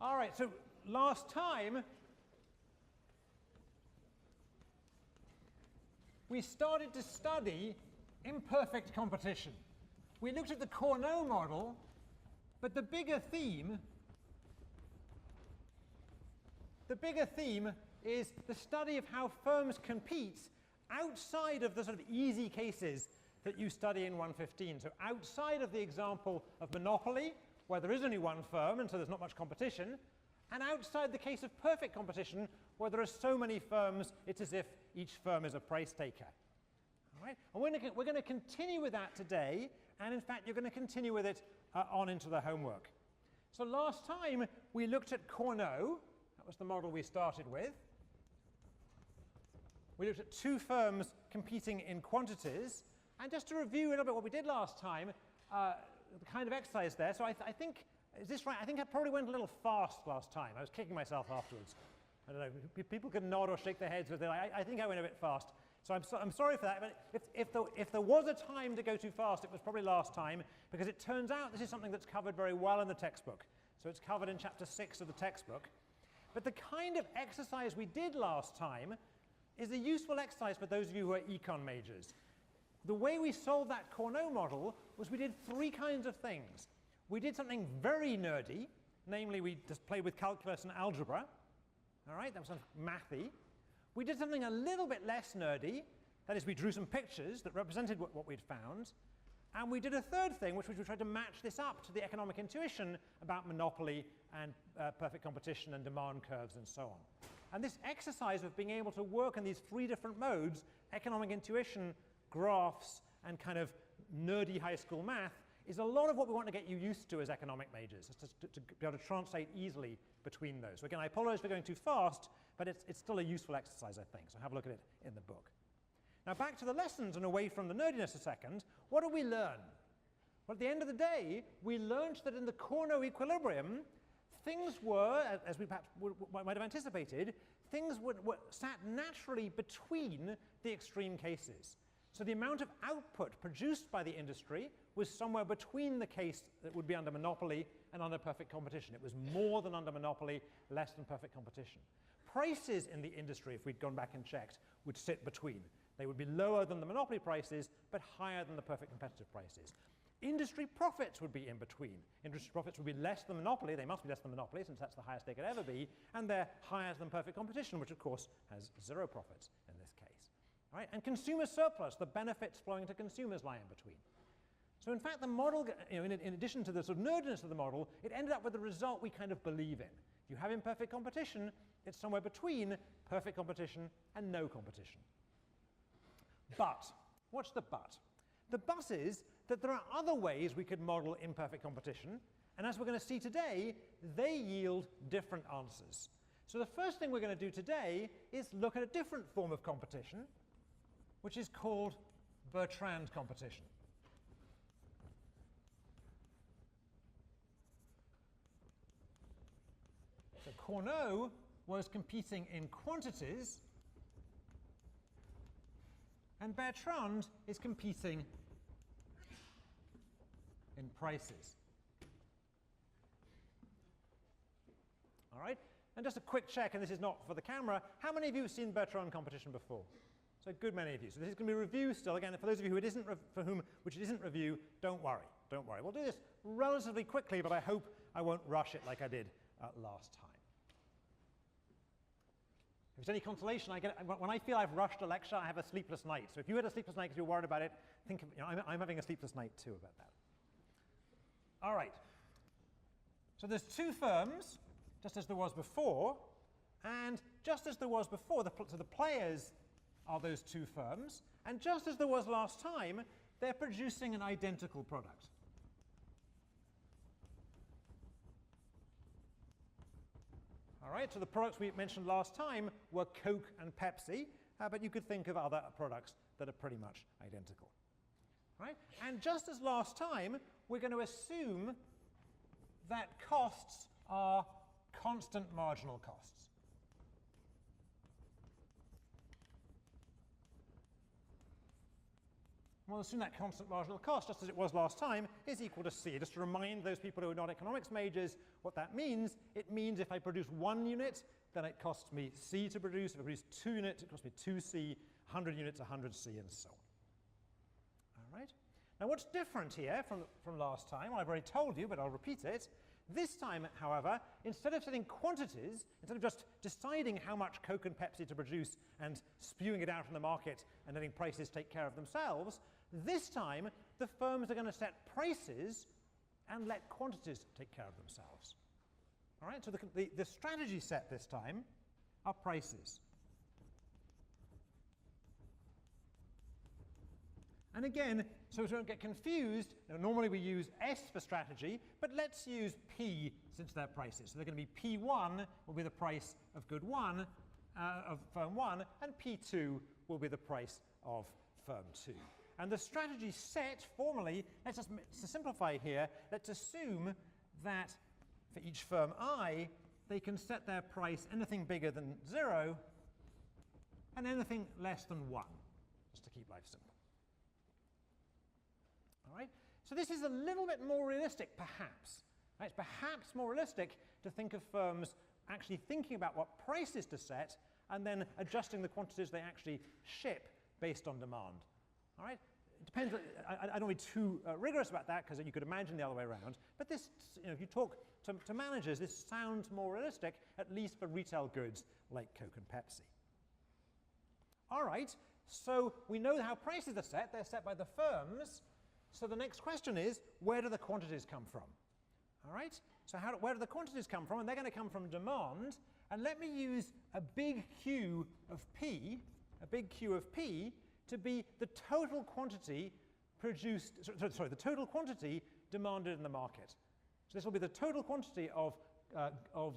All right, so last time we started to study imperfect competition. We looked at the Cournot model, but the bigger theme is the study of how firms compete outside of the sort of easy cases that you study in 115. So outside of the example of monopoly, where there is only one firm and so there's not much competition, and outside the case of perfect competition, where there are so many firms, it's as if each firm is a price taker. All right? And we're going to continue with that today, and in fact, you're going to continue with it on into the homework. So last time, we looked at Cournot. That was the model we started with. We looked at two firms competing in quantities. And just to review a little bit what we did last time, the kind of exercise there. So I think, is this right? I think I probably went a little fast last time. I was kicking myself afterwards. I don't know, people can nod or shake their heads with it. I think I went a bit fast. So I'm sorry for that, but if there was a time to go too fast, it was probably last time, because it turns out this is something that's covered very well in the textbook. So it's covered in chapter 6 of the textbook. But the kind of exercise we did last time is a useful exercise for those of you who are econ majors. The way we solved that Cournot model was we did three kinds of things. We did something very nerdy, namely we just played with calculus and algebra. All right, that was sort of mathy. We did something a little bit less nerdy, that is we drew some pictures that represented what we'd found. And we did a third thing, which was we tried to match this up to the economic intuition about monopoly and perfect competition and demand curves and so on. And this exercise of being able to work in these three different modes, economic intuition, graphs, and kind of nerdy high school math, is a lot of what we want to get you used to as economic majors, is to be able to translate easily between those. So again, I apologize for going too fast, but it's still a useful exercise, I think. So have a look at it in the book. Now back to the lessons and away from the nerdiness a second. What did we learn? Well, at the end of the day, we learned that in the Cournot equilibrium, things were, as we perhaps might have anticipated, things sat naturally between the extreme cases. So the amount of output produced by the industry was somewhere between the case that would be under monopoly and under perfect competition. It was more than under monopoly, less than perfect competition. Prices in the industry, if we'd gone back and checked, would sit between. They would be lower than the monopoly prices, but higher than the perfect competitive prices. Industry profits would be in between. Industry profits would be less than monopoly. They must be less than monopoly, since that's the highest they could ever be. And they're higher than perfect competition, which of course has zero profits in this case. All right? And consumer surplus, the benefits flowing to consumers, lie in between. So in fact, the model, in addition to the sort of nerdiness of the model, it ended up with the result we kind of believe in. If you have imperfect competition, it's somewhere between perfect competition and no competition. But, what's the but? The but is that there are other ways we could model imperfect competition, and as we're going to see today, they yield different answers. So the first thing we're going to do today is look at a different form of competition, which is called Bertrand competition. So Cournot was competing in quantities, and Bertrand is competing in prices. All right? And just a quick check, and this is not for the camera, how many of you have seen Bertrand competition before? So a good many of you. So this is going to be review still. Again, for those of you for whom which it isn't review, don't worry. Don't worry. We'll do this relatively quickly, but I hope I won't rush it like I did last time. If it's any consolation, when I feel I've rushed a lecture, I have a sleepless night. So if you had a sleepless night because you're worried about it, think of, I'm having a sleepless night too about that. All right. So there's two firms, just as there was before, and just as there was before, so the players are those two firms, and just as there was last time, they're producing an identical product. All right, so the products we mentioned last time were Coke and Pepsi, but you could think of other products that are pretty much identical. Right? And just as last time, we're going to assume that costs are constant marginal costs. Well, assume that constant marginal cost, just as it was last time, is equal to C. Just to remind those people who are not economics majors what that means, it means if I produce 1 unit, then it costs me C to produce. If I produce 2 units, it costs me 2C, 100 units, 100C, and so on. All right? Now, what's different here from last time? Well, I've already told you, but I'll repeat it. This time, however, instead of setting quantities, instead of just deciding how much Coke and Pepsi to produce and spewing it out in the market and letting prices take care of themselves, this time the firms are going to set prices and let quantities take care of themselves. All right, so the strategy set this time are prices. And again, so we don't get confused, normally we use S for strategy, but let's use P since they're prices. So they're going to be P1 will be the price of good 1, of firm 1, and P2 will be the price of firm 2. And the strategy set, formally, let's just to simplify here, let's assume that for each firm I, they can set their price anything bigger than 0 and anything less than 1, just to keep life simple. All right? So this is a little bit more realistic, perhaps. Right? It's perhaps more realistic to think of firms actually thinking about what prices to set and then adjusting the quantities they actually ship based on demand. All right? It depends. I don't want to be too rigorous about that because you could imagine the other way around. But this, if you talk to managers, this sounds more realistic, at least for retail goods like Coke and Pepsi. All right. So we know how prices are set. They're set by the firms. So the next question is, where do the quantities come from? All right? So where do the quantities come from? And they're going to come from demand. And let me use a big Q of P, to be the total quantity produced, the total quantity demanded in the market. So this will be the total quantity of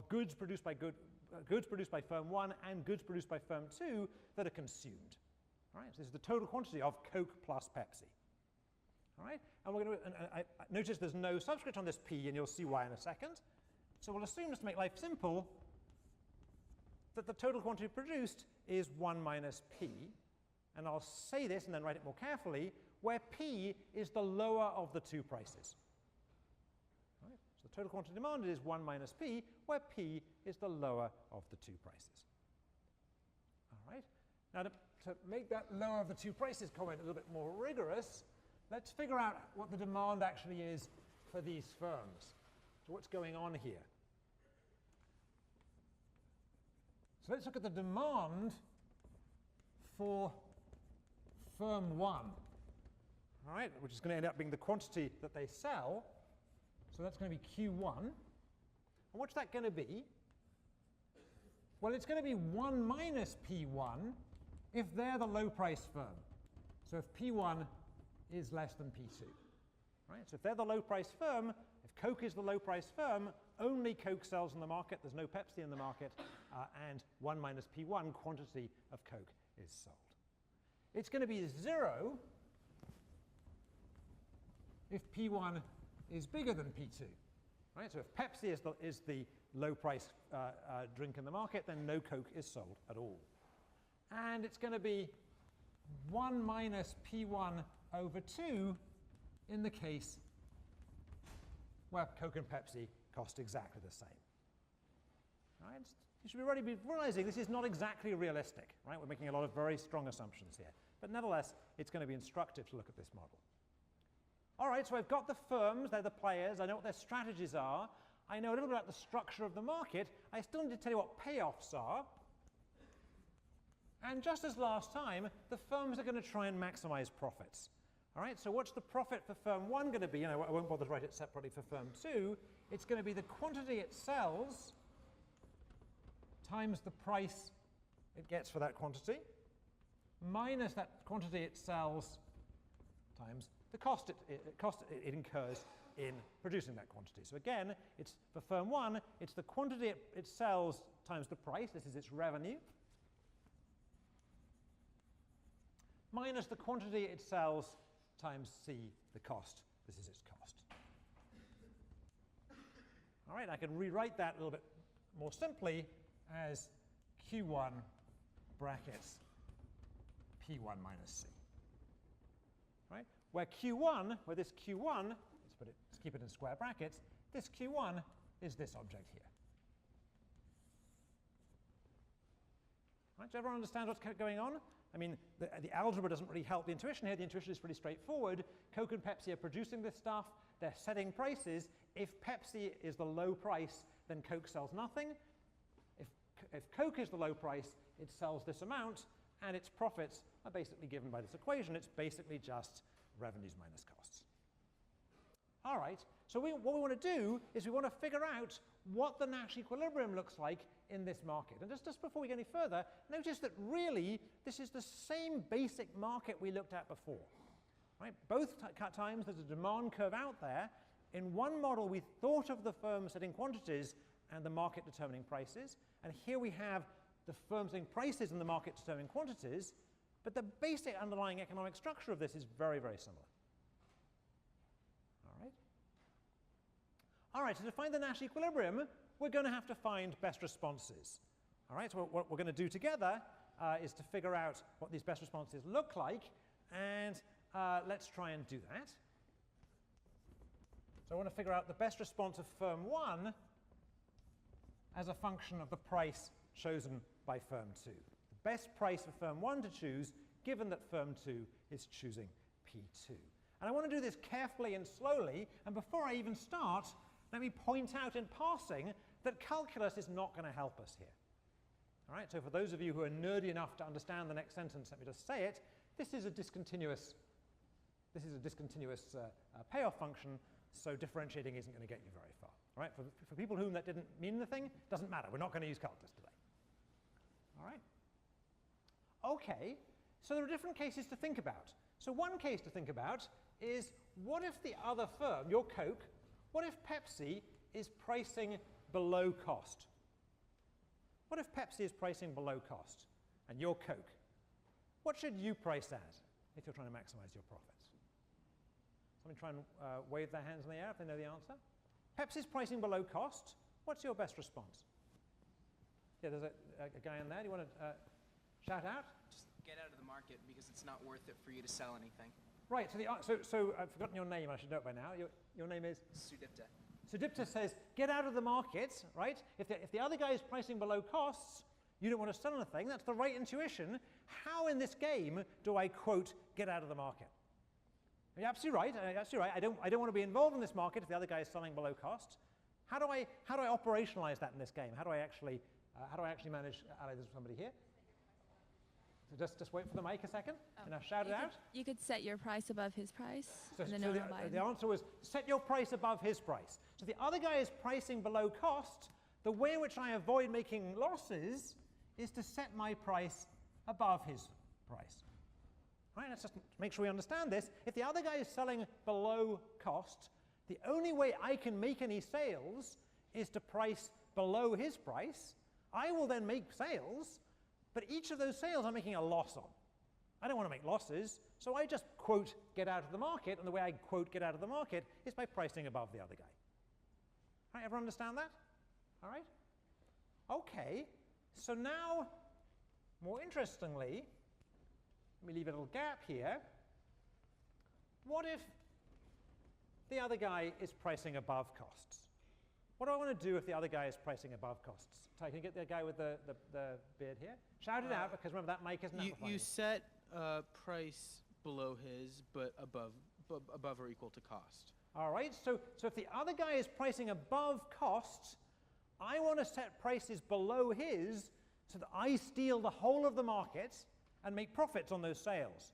goods produced by firm 1 and goods produced by firm 2 that are consumed. All right? So this is the total quantity of Coke plus Pepsi. All right? And we're going to notice there's no subscript on this P, and you'll see why in a second. So we'll assume, just to make life simple, that the total quantity produced is 1 minus P. And I'll say this and then write it more carefully, where P is the lower of the two prices. All right? So the total quantity demanded is 1 minus P, where P is the lower of the two prices. All right? Now, to make that lower of the two prices comment a little bit more rigorous, let's figure out what the demand actually is for these firms. So what's going on here? So let's look at the demand for firm 1, all right, which is going to end up being the quantity that they sell. So that's going to be Q1. And what's that going to be? Well, it's going to be 1 minus P1 if they're the low price firm. So if P1 is less than P2. Right? So if they're the low price firm, if Coke is the low price firm, only Coke sells in the market, there's no Pepsi in the market, and 1 minus P1 quantity of Coke is sold. It's going to be 0 if P1 is bigger than P2. Right? So if Pepsi is the low price drink in the market, then no Coke is sold at all. And it's going to be 1 minus P1 over 2 in the case where Coke and Pepsi cost exactly the same. Right? You should already be realizing this is not exactly realistic. Right? We're making a lot of very strong assumptions here. But nevertheless, it's going to be instructive to look at this model. All right, so I've got the firms, they're the players, I know what their strategies are, I know a little bit about the structure of the market, I still need to tell you what payoffs are. And just as last time, the firms are going to try and maximize profits. All right, so what's the profit for firm 1 going to be? And I won't bother to write it separately for firm 2. It's going to be the quantity it sells times the price it gets for that quantity, minus that quantity it sells times the cost it incurs in producing that quantity. So again, it's for firm 1, it's the quantity it sells times the price, this is its revenue, minus the quantity it sells times C, the cost, this is its cost. All right, I can rewrite that a little bit more simply as Q1 brackets P1 minus C. right? Where Q1, where this Q1, let's keep it in square brackets, this Q1 is this object here. Right, does everyone understand what's going on? I mean, the algebra doesn't really help the intuition here. The intuition is pretty straightforward. Coke and Pepsi are producing this stuff. They're setting prices. If Pepsi is the low price, then Coke sells nothing. If Coke is the low price, it sells this amount, and its profits are basically given by this equation. It's basically just revenues minus costs. All right, so what we want to do is we want to figure out what the Nash equilibrium looks like in this market. And just before we go any further, notice that really this is the same basic market we looked at before. Right? Both times there's a demand curve out there. In one model we thought of the firm setting quantities and the market determining prices. And here we have the firm setting prices and the market determining quantities. But the basic underlying economic structure of this is very, very similar. All right, so to find the Nash equilibrium, we're going to have to find best responses. All right, so what we're going to do together is to figure out what these best responses look like, and let's try and do that. So I want to figure out the best response of firm 1 as a function of the price chosen by firm 2. The best price for firm 1 to choose, given that firm 2 is choosing P2. And I want to do this carefully and slowly, and before I even start, let me point out in passing that calculus is not going to help us here. All right, so for those of you who are nerdy enough to understand the next sentence, let me just say it. This is a discontinuous payoff function, so differentiating isn't going to get you very far. All right, for people whom that didn't mean anything, doesn't matter. We're not going to use calculus today. All right. Okay, so there are different cases to think about. So one case to think about is, what if the other firm, your Coke, what if Pepsi is pricing below cost? What if Pepsi is pricing below cost and you're Coke? What should you price at if you're trying to maximize your profits? Somebody try and wave their hands in the air if they know the answer. Pepsi's pricing below cost. What's your best response? Yeah, there's a guy in there. Do you want to shout out? Just get out of the market because it's not worth it for you to sell anything. Right, so I've forgotten your name, I should know it by now. Your name is? Sudipta. Sudipta says, get out of the market, right? If the other guy is pricing below costs, you don't want to sell anything. That's the right intuition. How in this game do I, quote, get out of the market? You're absolutely right. I don't want to be involved in this market if the other guy is selling below cost. How do I operationalize that in this game? How do I actually manage? There's somebody here. So just wait for the mic a second, and I'll shout it out. You could set your price above his price. So the answer was set your price above his price. So the other guy is pricing below cost. The way in which I avoid making losses is to set my price above his price. Right? Let's just make sure we understand this. If the other guy is selling below cost, the only way I can make any sales is to price below his price. I will then make sales, but each of those sales I'm making a loss on. I don't want to make losses, so I just, quote, get out of the market, and the way I, quote, get out of the market is by pricing above the other guy. All right, everyone understand that? All right? Okay, so now, more interestingly, let me leave a little gap here. What if the other guy is pricing above costs? What do I want to do if the other guy is pricing above costs? Ty, can you get the guy with the beard here? Shout it out, because remember that mic isn't amplifying. You set price below his, but above or equal to cost. All right, so if the other guy is pricing above costs, I want to set prices below his so that I steal the whole of the market and make profits on those sales.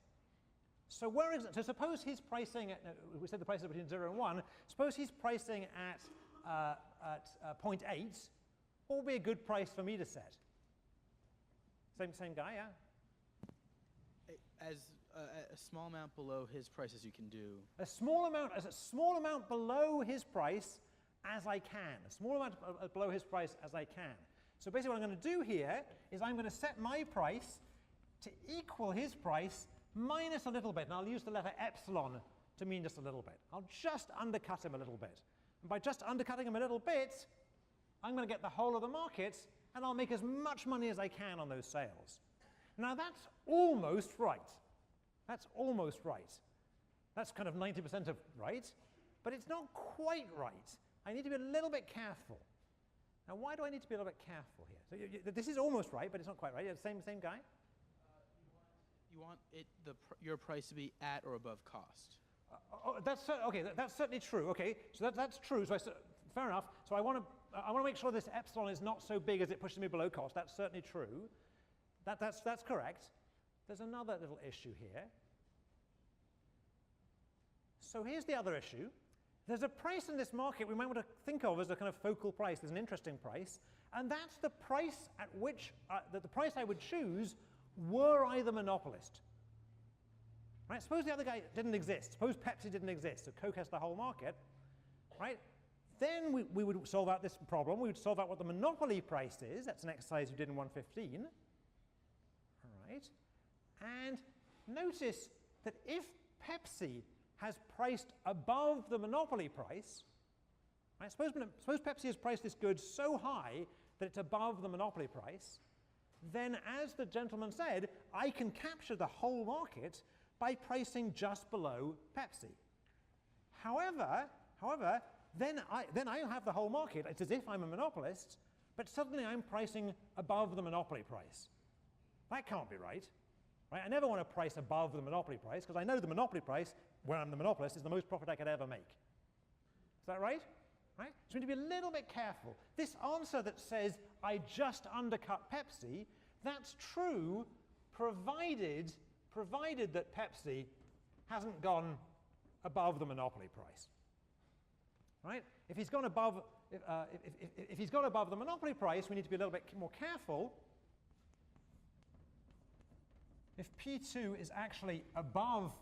So so suppose he's pricing at, we said the prices are between 0 and 1, suppose he's pricing at 0.8, what would be a good price for me to set? Same guy, yeah? As a small amount below his price as you can do. A small amount below his price as I can. A small amount below his price as I can. So basically what I'm going to do here is I'm going to set my price to equal his price minus a little bit. And I'll use the letter epsilon to mean just a little bit. I'll just undercut him a little bit. And by just undercutting him a little bit, I'm going to get the whole of the market, and I'll make as much money as I can on those sales. Now that's almost right. That's almost right. That's kind of 90% of right, but it's not quite right. I need to be a little bit careful. Now, why do I need to be a little bit careful here? So this is almost right, but it's not quite right. Yeah, same guy? You want your price to be at or above cost. Okay. That's certainly true. Okay, so that's true. So fair enough. So I want to make sure this epsilon is not so big as it pushes me below cost. That's certainly true. That's correct. There's another little issue here. So here's the other issue. There's a price in this market we might want to think of as a kind of focal price. There's an interesting price, and that's the price at which the price I would choose were I the monopolist. Right? Suppose the other guy didn't exist. Suppose Pepsi didn't exist, so Coke has the whole market. Right? Then we would solve out this problem. We would solve out what the monopoly price is. That's an exercise you did in 115. All right. And notice that if Pepsi has priced above the monopoly price, right? Suppose Pepsi has priced this good so high that it's above the monopoly price, then as the gentleman said, I can capture the whole market by pricing just below Pepsi. However, then I have the whole market. It's as if I'm a monopolist, but suddenly I'm pricing above the monopoly price. That can't be right. Right? I never want to price above the monopoly price because I know the monopoly price, where I'm the monopolist, is the most profit I could ever make. Is that right? Right? So we need to be a little bit careful. This answer that says I just undercut Pepsi, that's true provided that Pepsi hasn't gone above the monopoly price. Right? If he's gone above, if he's gone above the monopoly price, we need to be a little bit more careful. If P2 is actually above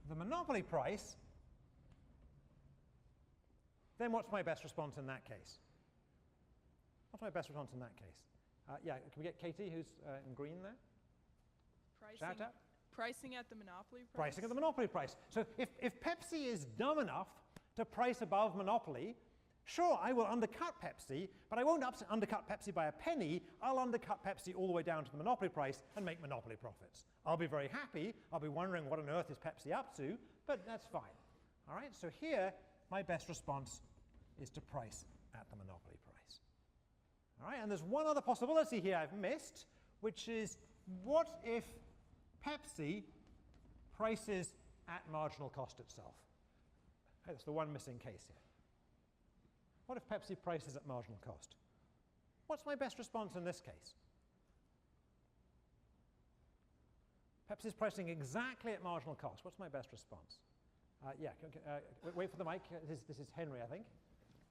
the monopoly price, then what's my best response in that case? What's my best response in that case? Yeah, can we get Katie, who's in green there? Shout out. Pricing at the monopoly price? Pricing at the monopoly price. So if Pepsi is dumb enough to price above monopoly, sure, I will undercut Pepsi, but I won't undercut Pepsi by a penny. I'll undercut Pepsi all the way down to the monopoly price and make monopoly profits. I'll be very happy. I'll be wondering what on earth is Pepsi up to, but that's fine. All right, so here, my best response is to price at the monopoly price. All right, and there's one other possibility here I've missed, which is what if Pepsi prices at marginal cost itself? That's the one missing case here. What if Pepsi prices at marginal cost? What's my best response in this case? Pepsi's pricing exactly at marginal cost. What's my best response? Yeah, wait for the mic. This is Henry, I think.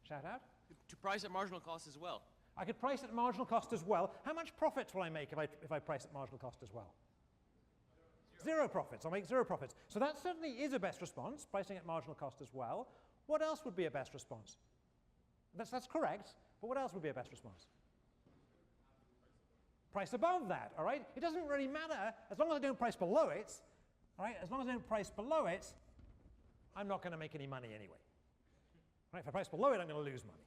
Shout out. To price at marginal cost as well. I could price at marginal cost as well. How much profits will I make if I price at marginal cost as well? Zero profits. I'll make zero profits. So that certainly is a best response, pricing at marginal cost as well. What else would be a best response? That's correct, but what else would be a best response? Price above that, all right? It doesn't really matter as long as I don't price below it, all right? As long as I don't price below it, I'm not going to make any money anyway. Right? If I price below it, I'm going to lose money.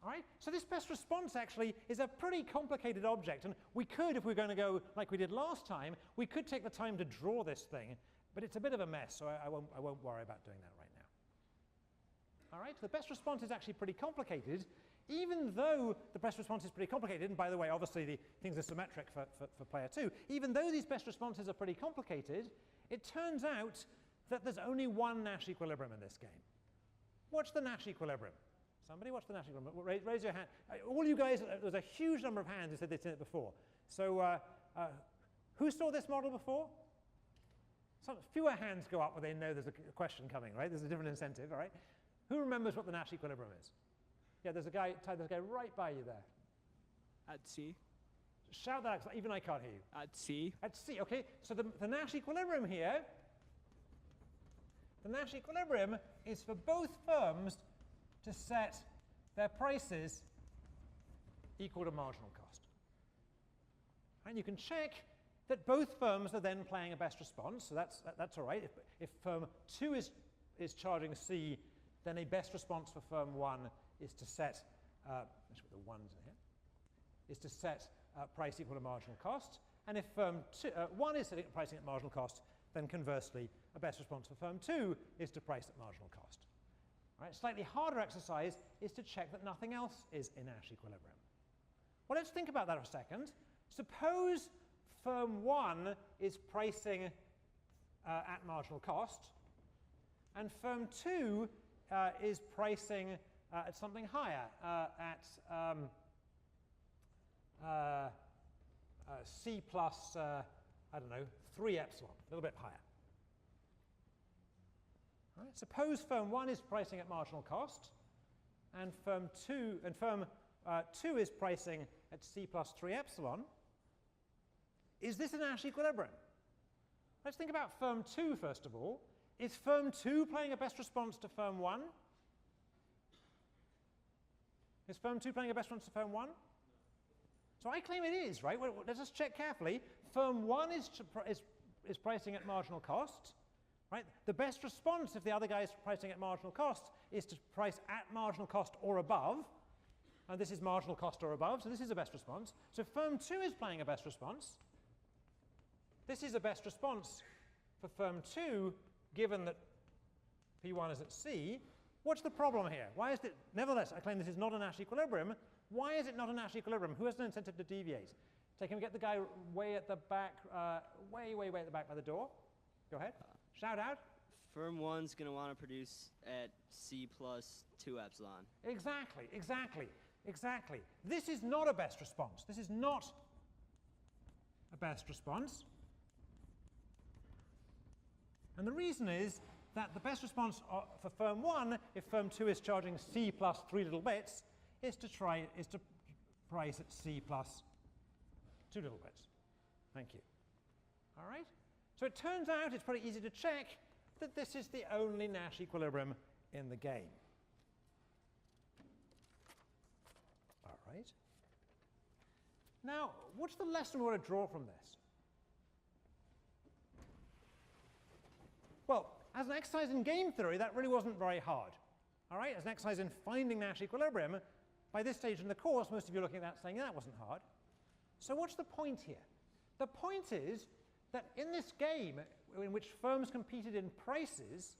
All right? So this best response actually is a pretty complicated object, and we could, if we're going to go like we did last time, we could take the time to draw this thing, but it's a bit of a mess, so I won't worry about doing that right now. All right? The best response is actually pretty complicated, even though the best response is pretty complicated, and by the way, obviously the things are symmetric for player 2, even though these best responses are pretty complicated, it turns out that there's only one Nash equilibrium in this game. What's the Nash equilibrium? Somebody, what's the Nash equilibrium? Raise your hand. All you guys, there's a huge number of hands who said they'd seen it before. So who saw this model before? Fewer hands go up when they know there's a question coming, right? There's a different incentive, all right? Who remembers what the Nash equilibrium is? Yeah, there's a guy right by you there. At C. Shout that out, 'cause even I can't hear you. At C. At C, okay. So the Nash equilibrium here, the Nash equilibrium is for both firms to set their prices equal to marginal cost. And you can check that both firms are then playing a best response, so that's all right. If firm 2 is charging C, then a best response for firm 1 is to set, let's put the ones in here, is to set price equal to marginal cost. And if firm 1 is setting pricing at marginal cost, then conversely, a best response for firm 2 is to price at marginal cost. All right, slightly harder exercise is to check that nothing else is in Nash equilibrium. Well, let's think about that for a second. Suppose firm 1 is pricing at marginal cost, and firm 2 is pricing at something higher, at C plus, I don't know, 3 epsilon, a little bit higher. All right, suppose firm 1 is pricing at marginal cost, and firm 2 is pricing at C plus 3 epsilon. Is this a Nash equilibrium? Let's think about firm 2 first of all. Is firm 2 playing a best response to firm 1? Is firm 2 playing a best response to firm 1? So I claim it is, right? Well, let's just check carefully. Firm 1 is pricing at marginal cost, right? The best response if the other guy is pricing at marginal cost is to price at marginal cost or above. And this is marginal cost or above, so this is a best response. So firm 2 is playing a best response. This is a best response for firm 2, given that P1 is at C. What's the problem here? Why is it, nevertheless, I claim this is not a Nash equilibrium. Why is it not a Nash equilibrium? Who has an incentive to deviate? So can we get the guy way at the back, way at the back by the door? Go ahead. Shout out. Firm 1's going to want to produce at C plus 2 epsilon. Exactly, exactly, exactly. This is not a best response. This is not a best response. And the reason is that the best response for firm 1, if firm 2 is charging C plus 3 little bits, is to price at C plus 2 little bits. Thank you. All right? So it turns out it's pretty easy to check that this is the only Nash equilibrium in the game. All right. Now, what's the lesson we want to draw from this? Well, as an exercise in game theory, that really wasn't very hard. All right, as an exercise in finding Nash equilibrium, by this stage in the course, most of you are looking at that saying that wasn't hard. So what's the point here? The point is that in this game, in which firms competed in prices,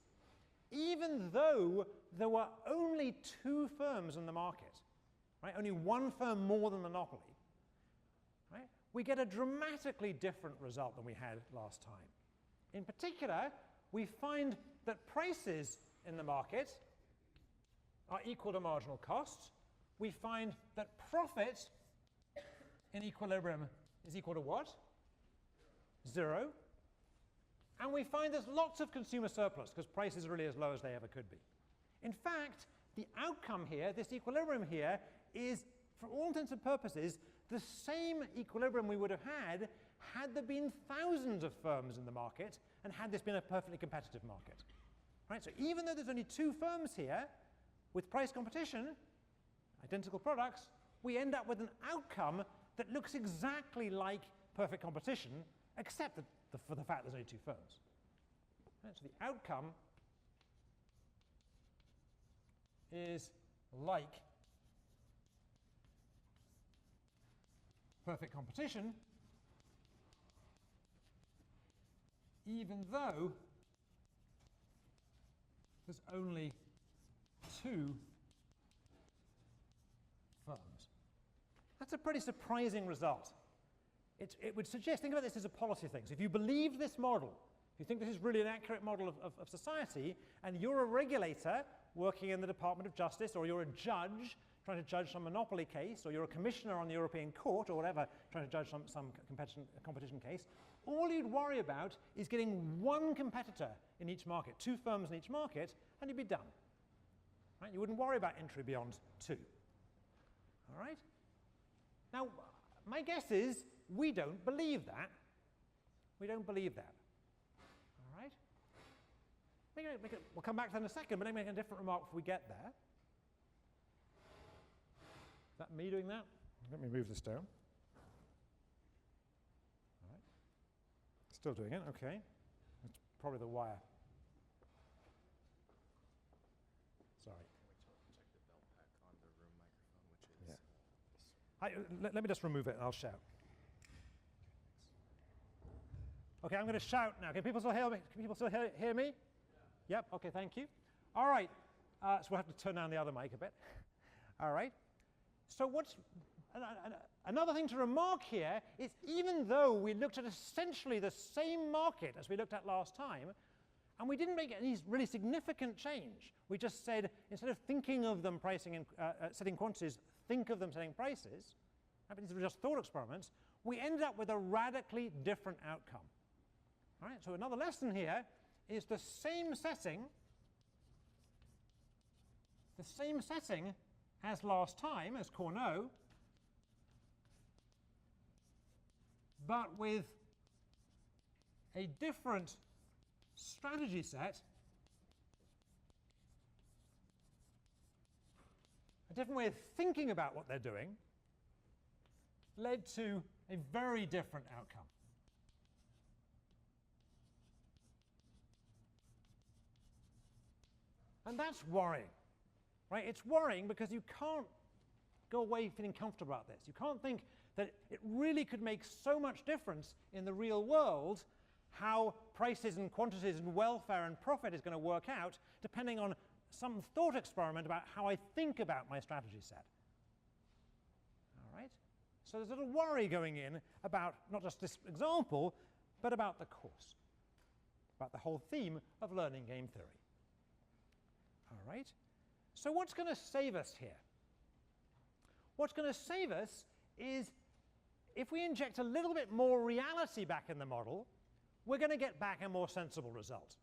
even though there were only 2 firms in the market, right, only one firm more than monopoly, right, we get a dramatically different result than we had last time. In particular, we find that prices in the market are equal to marginal cost. We find that profit in equilibrium is equal to what? 0. And we find there's lots of consumer surplus because prices are really as low as they ever could be. In fact, the outcome here, this equilibrium here, is, for all intents and purposes, the same equilibrium we would have had there been thousands of firms in the market and had this been a perfectly competitive market. Right? So even though there's only 2 firms here, with price competition, identical products, we end up with an outcome that looks exactly like perfect competition, except that for the fact there's only 2 firms. Right? So the outcome is like perfect competition, even though there's only 2 firms. That's a pretty surprising result. It would suggest, think about this as a policy thing. So if you believe this model, if you think this is really an accurate model of society, and you're a regulator working in the Department of Justice, or you're a judge trying to judge some monopoly case, or you're a commissioner on the European Court, or whatever, trying to judge some competition case, all you'd worry about is getting 1 competitor in each market, 2 firms in each market, and you'd be done. Right? You wouldn't worry about entry beyond 2. All right? Now, my guess is we don't believe that. We don't believe that. All right? We'll come back to that in a second, but let me make a different remark before we get there. Is that me doing that? Let me move this down. All right. Still doing it, okay. That's probably the wire. Sorry. Let me just remove it and I'll shout. Okay, I'm going to shout now. Can people still hear me? Can people still hear me? Yeah. Yep. Okay, thank you. All right. So we'll have to turn down the other mic a bit. All right. So what's another thing to remark here is even though we looked at essentially the same market as we looked at last time, and we didn't make any really significant change. We just said, instead of thinking of them pricing and setting quantities, think of them setting prices. These were just thought experiments. We ended up with a radically different outcome. All right, so another lesson here is the same setting as last time, as Cournot, but with a different strategy set, a different way of thinking about what they're doing, led to a very different outcome. And that's worrying, right? It's worrying because you can't go away feeling comfortable about this. You can't think that it really could make so much difference in the real world how prices and quantities and welfare and profit is going to work out depending on some thought experiment about how I think about my strategy set. All right? So there's a little worry going in about not just this example, but about the course, about the whole theme of learning game theory. All right? So what's going to save us here? What's going to save us is if we inject a little bit more reality back in the model, we're going to get back a more sensible result.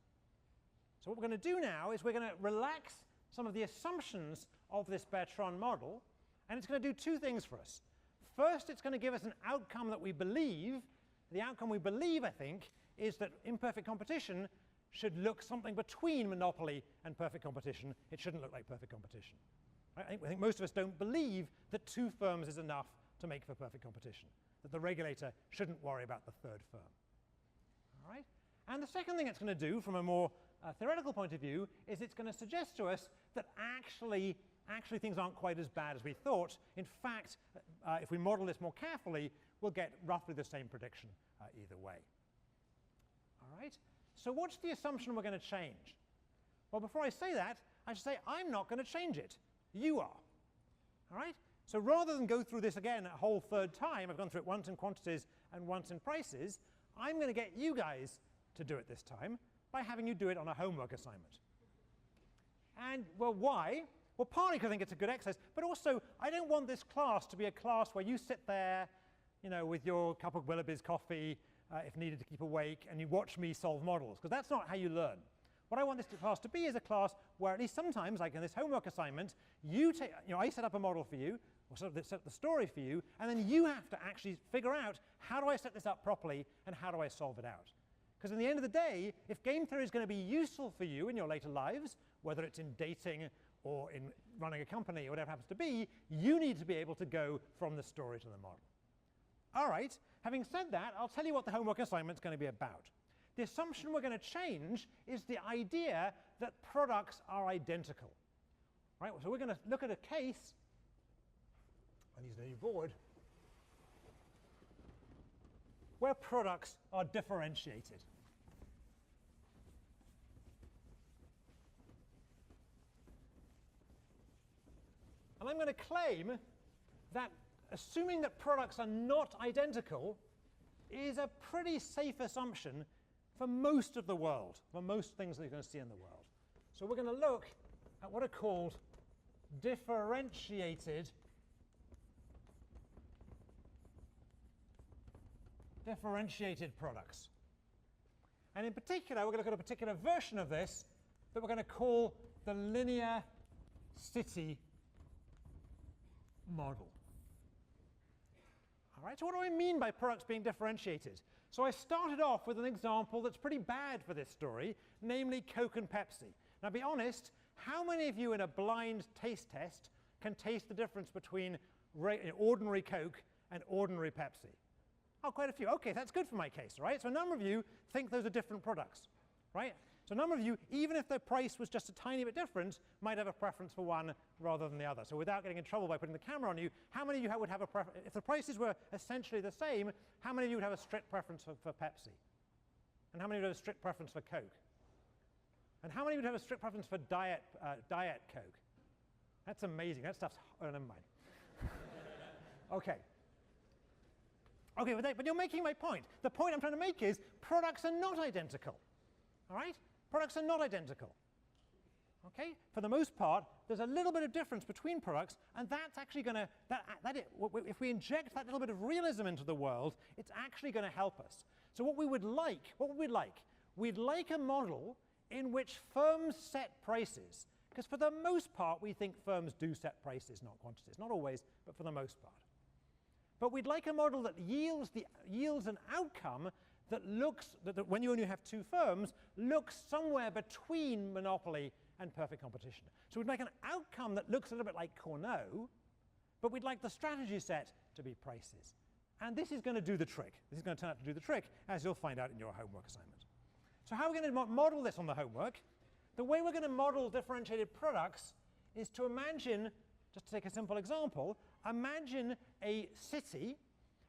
So what we're going to do now is we're going to relax some of the assumptions of this Bertrand model, and it's going to do two things for us. First, it's going to give us an outcome that we believe. The outcome we believe, I think, is that imperfect competition should look something between monopoly and perfect competition. It shouldn't look like perfect competition. I think most of us don't believe that two firms is enough to make for perfect competition, that the regulator shouldn't worry about the third firm. All right? And the second thing it's going to do from a more theoretical point of view is it's going to suggest to us that actually things aren't quite as bad as we thought. In fact, if we model this more carefully, we'll get roughly the same prediction either way. All right? So what's the assumption we're going to change? Well, before I say that, I should say I'm not going to change it. You are. All right? So rather than go through this again a whole third time, I've gone through it once in quantities and once in prices, I'm going to get you guys to do it this time by having you do it on a homework assignment. And, well, why? Well, partly because I think it's a good exercise, but also I don't want this class to be a class where you sit there, you know, with your cup of Willoughby's coffee, if needed to keep awake, and you watch me solve models, because that's not how you learn. What I want this class to be is a class where at least sometimes, like in this homework assignment, I set up a model for you, or set up the story for you, and then you have to actually figure out how do I set this up properly and how do I solve it out. Because in the end of the day, if game theory is going to be useful for you in your later lives, whether it's in dating or in running a company or whatever it happens to be, you need to be able to go from the story to the model. All right, having said that, I'll tell you what the homework assignment is going to be about. The assumption we're going to change is the idea that products are identical. Right, so we're going to look at a case, I need a new board, where products are differentiated. And I'm going to claim that assuming that products are not identical is a pretty safe assumption for most of the world, for most things that you're going to see in the world. So we're going to look at what are called differentiated products. And in particular, we're going to look at a particular version of this that we're going to call the linear city model. All right, so what do I mean by products being differentiated? So I started off with an example that's pretty bad for this story, namely Coke and Pepsi. Now, be honest, how many of you in a blind taste test can taste the difference between ordinary Coke and ordinary Pepsi? Oh, quite a few. OK, that's good for my case, right? So a number of you think those are different products, right? So a number of you, even if the price was just a tiny bit different, might have a preference for one rather than the other. So without getting in trouble by putting the camera on you, how many of you would have a preference? If the prices were essentially the same, how many of you would have a strict preference for Pepsi? And how many would have a strict preference for Coke? And how many would have a strict preference for Diet Coke? That's amazing. That stuff's, oh, never mind. Okay. Okay, but you're making my point. The point I'm trying to make is products are not identical. All right? Products are not identical. Okay? For the most part, there's a little bit of difference between products, and that's actually going to, if we inject that little bit of realism into the world, it's actually going to help us. So what would we like? We'd like a model in which firms set prices, because for the most part, we think firms do set prices, not quantities. Not always, but for the most part. But we'd like a model that yields an outcome that looks, that when you only have two firms, looks somewhere between monopoly and perfect competition. So we'd make an outcome that looks a little bit like Cournot, but we'd like the strategy set to be prices. And this is going to do the trick. This is going to turn out to do the trick, as you'll find out in your homework assignment. So how are we going to model this on the homework? The way we're going to model differentiated products is to imagine, just to take a simple example, imagine a city,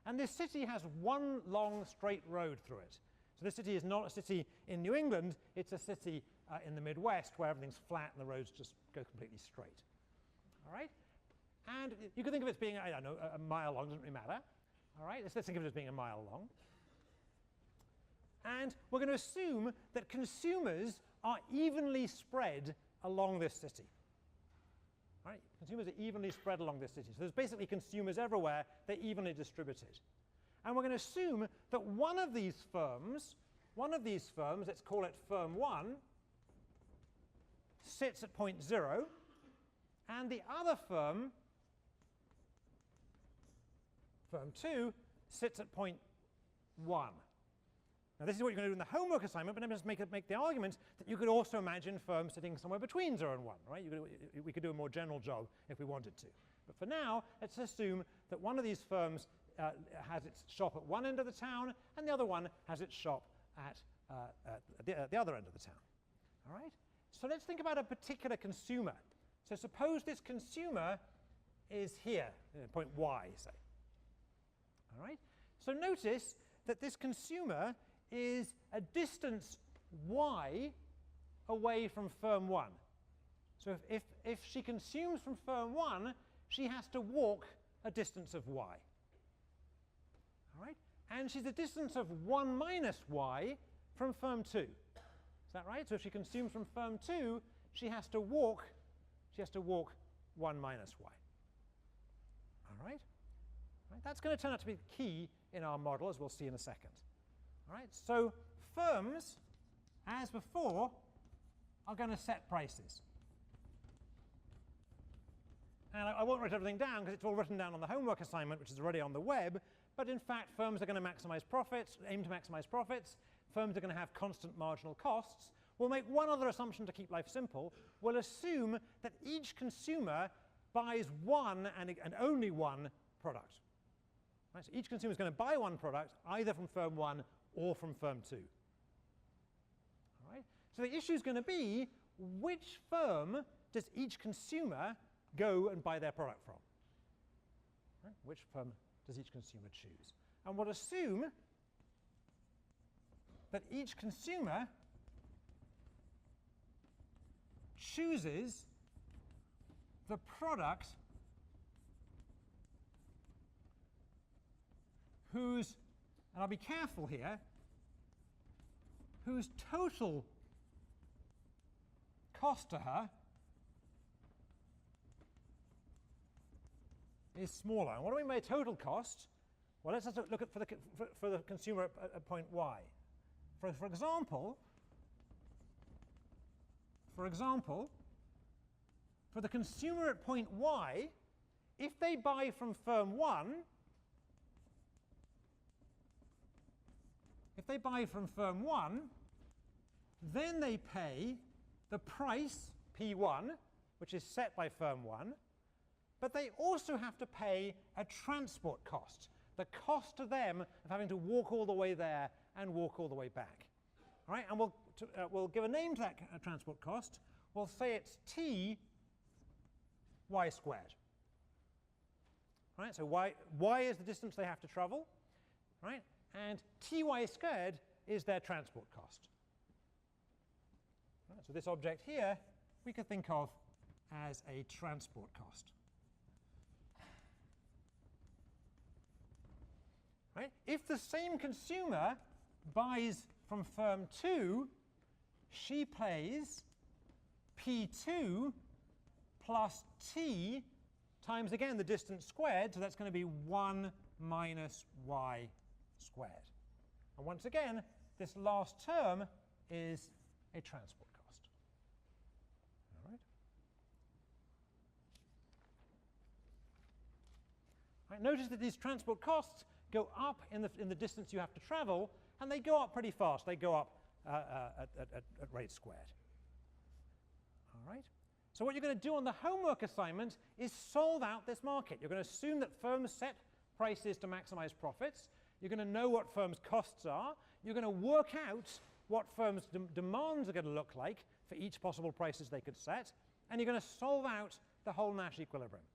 and this city has one long straight road through it. So this city is not a city in New England, it's a city in the Midwest where everything's flat and the roads just go completely straight. All right? And you could think of it as being, I don't know, a mile long, doesn't really matter. All right? Let's think of it as being a mile long. And we're going to assume that consumers are evenly spread along this city. Right? Consumers are evenly spread along this city. So there's basically consumers everywhere. They're evenly distributed. And we're going to assume that one of these firms, let's call it firm 1, sits at point 0, and the other firm, firm 2, sits at point 1. Now this is what you're going to do in the homework assignment, but let me just make the argument that you could also imagine firms sitting somewhere between 0 and 1, right? We could do a more general job if we wanted to. But for now, let's assume that one of these firms has its shop at one end of the town, and the other one has its shop at the other end of the town. All right? So let's think about a particular consumer. So suppose this consumer is here, point Y, say. All right? So notice that this consumer is a distance y away from firm 1. So if she consumes from firm 1, she has to walk a distance of y. All right? And she's a distance of 1 minus y from firm 2. Is that right? So if she consumes from firm 2, she has to walk 1 minus y. All right? Right? That's going to turn out to be key in our model, as we'll see in a second. All right? So firms, as before, are going to set prices. And I won't write everything down because it's all written down on the homework assignment, which is already on the web. But in fact, firms are going to maximize profits, aim to maximize profits. Firms are going to have constant marginal costs. We'll make one other assumption to keep life simple. We'll assume that each consumer buys one and only one product. Right? So each consumer is going to buy one product, either from firm 1 or from firm 2. All right? So the issue is going to be, which firm does each consumer go and buy their product from? Right? Which firm does each consumer choose? And we'll assume that each consumer chooses the product whose, and I'll be careful here, whose total cost to her is smaller. And what do we mean by total cost? Well, let's just look at for the consumer at point Y. For example, for the consumer at point Y, if they buy from firm 1, then they pay the price, P1, which is set by firm 1, but they also have to pay a transport cost, the cost to them of having to walk all the way there and walk all the way back. All right, and we'll give a name to that transport cost. We'll say it's T y squared. All right, so y is the distance they have to travel, right? And Ty squared is their transport cost. Right, so this object here we could think of as a transport cost. Right? If the same consumer buys from firm 2, she pays P2 plus T times, again, the distance squared, so that's going to be 1 minus y squared. And once again, this last term is a transport cost. All right? Right, notice that these transport costs go up in the distance you have to travel, and they go up pretty fast. They go up at rate squared. All right? So what you're going to do on the homework assignment is solve out this market. You're going to assume that firms set prices to maximize profits. You're going to know what firms' costs are. You're going to work out what firms' demands are going to look like for each possible prices they could set. And you're going to solve out the whole Nash equilibrium.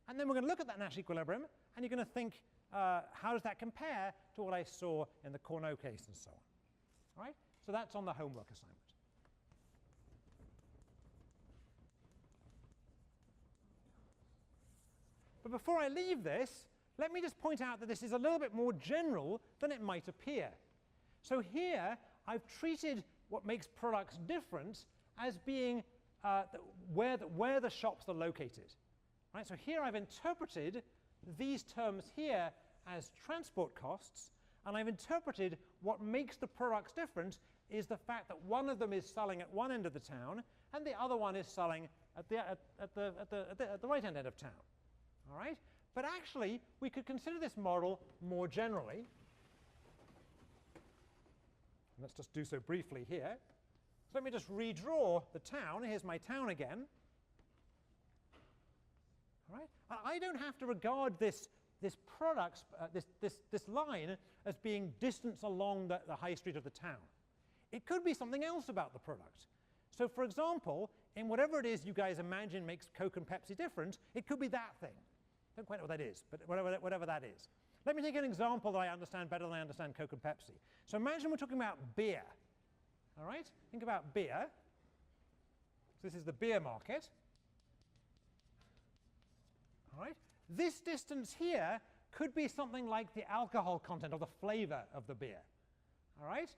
And then we're going to look at that Nash equilibrium, and you're going to think, how does that compare to what I saw in the Cournot case and so on? All right? So that's on the homework assignment. But before I leave this, let me just point out that this is a little bit more general than it might appear. So here, I've treated what makes products different as being where the shops are located. Right? So here I've interpreted these terms here as transport costs, and I've interpreted what makes the products different is the fact that one of them is selling at one end of the town, and the other one is selling at the right-hand end of town. All right? But actually, we could consider this model more generally. Let's just do so briefly here. So let me just redraw the town. Here's my town again. All right? I don't have to regard this line as being distance along the high street of the town. It could be something else about the product. So for example, in whatever it is you guys imagine makes Coke and Pepsi different, it could be that thing. I don't quite know what that is, but whatever that is. Let me take an example that I understand better than I understand Coke and Pepsi. So imagine we're talking about beer. All right? Think about beer. So this is the beer market. All right? This distance here could be something like the alcohol content or the flavor of the beer. All right?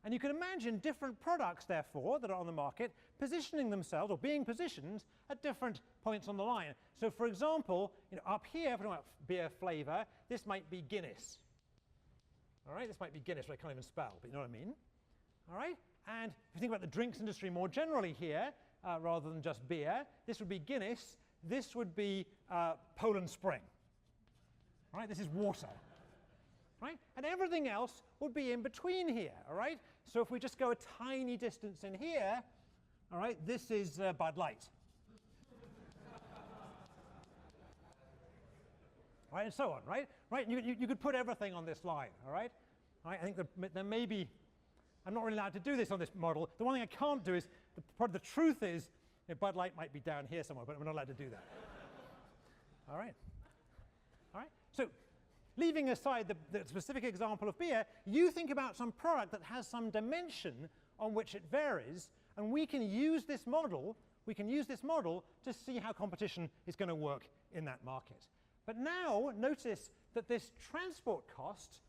And you can imagine different products, therefore, that are on the market positioning themselves or being positioned at different points on the line. So for example, up here, if we're talking about beer flavor, this might be Guinness. All right? This might be Guinness, which I can't even spell, but you know what I mean. All right? And if you think about the drinks industry more generally here, rather than just beer, this would be Guinness. This would be Poland Spring. All right? This is water. Right? And everything else would be in between here. All right? So if we just go a tiny distance in here, all right, this is Bud Light. Right, and so on, right? Right, you could put everything on this line, all right? All right, I think there may be, I'm not really allowed to do this on this model. The one thing I can't do is, the truth is, Bud Light might be down here somewhere, but I'm not allowed to do that. All right? All right? So, leaving aside the specific example of beer, you think about some product that has some dimension on which it varies, and we can use this model to see how competition is going to work in that market. But now, notice that this transport cost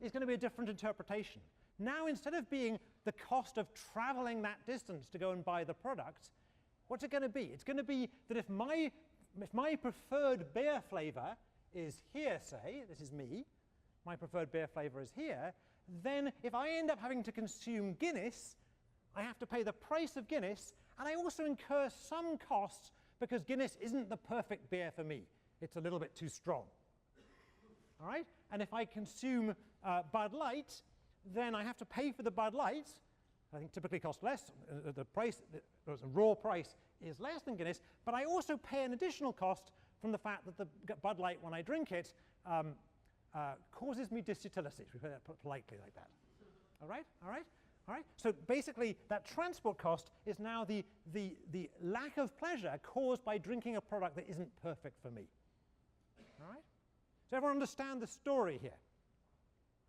is going to be a different interpretation. Now, instead of being the cost of traveling that distance to go and buy the product, what's it going to be? It's going to be that if my preferred beer flavor is here, say, this is me, my preferred beer flavor is here, then if I end up having to consume Guinness, I have to pay the price of Guinness, and I also incur some costs because Guinness isn't the perfect beer for me. It's a little bit too strong. All right? And if I consume Bud Light, then I have to pay for the Bud Light. I think typically costs less. The raw price is less than Guinness, but I also pay an additional cost from the fact that the Bud Light, when I drink it, causes me dysutilities. We put that politely like that. All right? All right? All right? So basically, that transport cost is now the lack of pleasure caused by drinking a product that isn't perfect for me. All right? Does everyone understand the story here?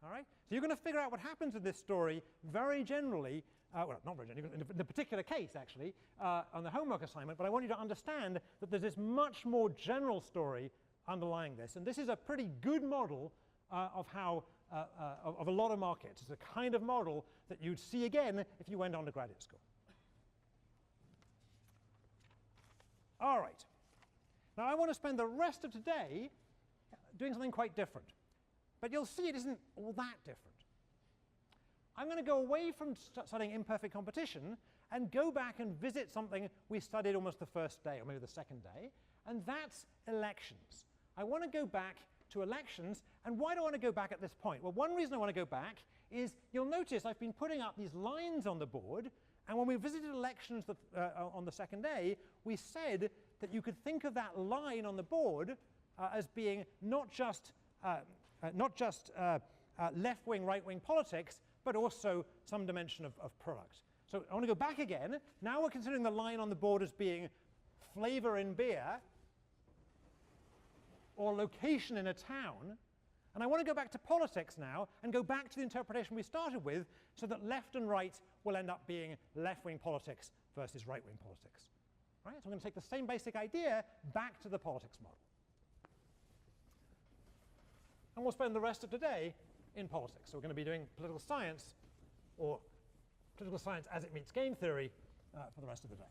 All right? So you're going to figure out what happens in this story very generally, well, not very generally, in the particular case, actually, on the homework assignment, but I want you to understand that there's this much more general story underlying this, and this is a pretty good model of how, of a lot of markets. It's a kind of model that you'd see again if you went on to graduate school. All right. Now I want to spend the rest of today doing something quite different. But you'll see it isn't all that different. I'm going to go away from studying imperfect competition and go back and visit something we studied almost the first day, or maybe the second day, and that's elections. I want to go back to elections, and why do I want to go back at this point? Well, one reason I want to go back is you'll notice I've been putting up these lines on the board, and when we visited elections on the second day, we said that you could think of that line on the board as being not just left-wing, right-wing politics, but also some dimension of product. So I want to go back again. Now we're considering the line on the board as being flavor in beer or location in a town. And I want to go back to politics now and go back to the interpretation we started with so that left and right will end up being left-wing politics versus right-wing politics. Right? So I'm going to take the same basic idea back to the politics model. And we'll spend the rest of today in politics. So we're going to be doing political science, or political science as it meets game theory, for the rest of the day.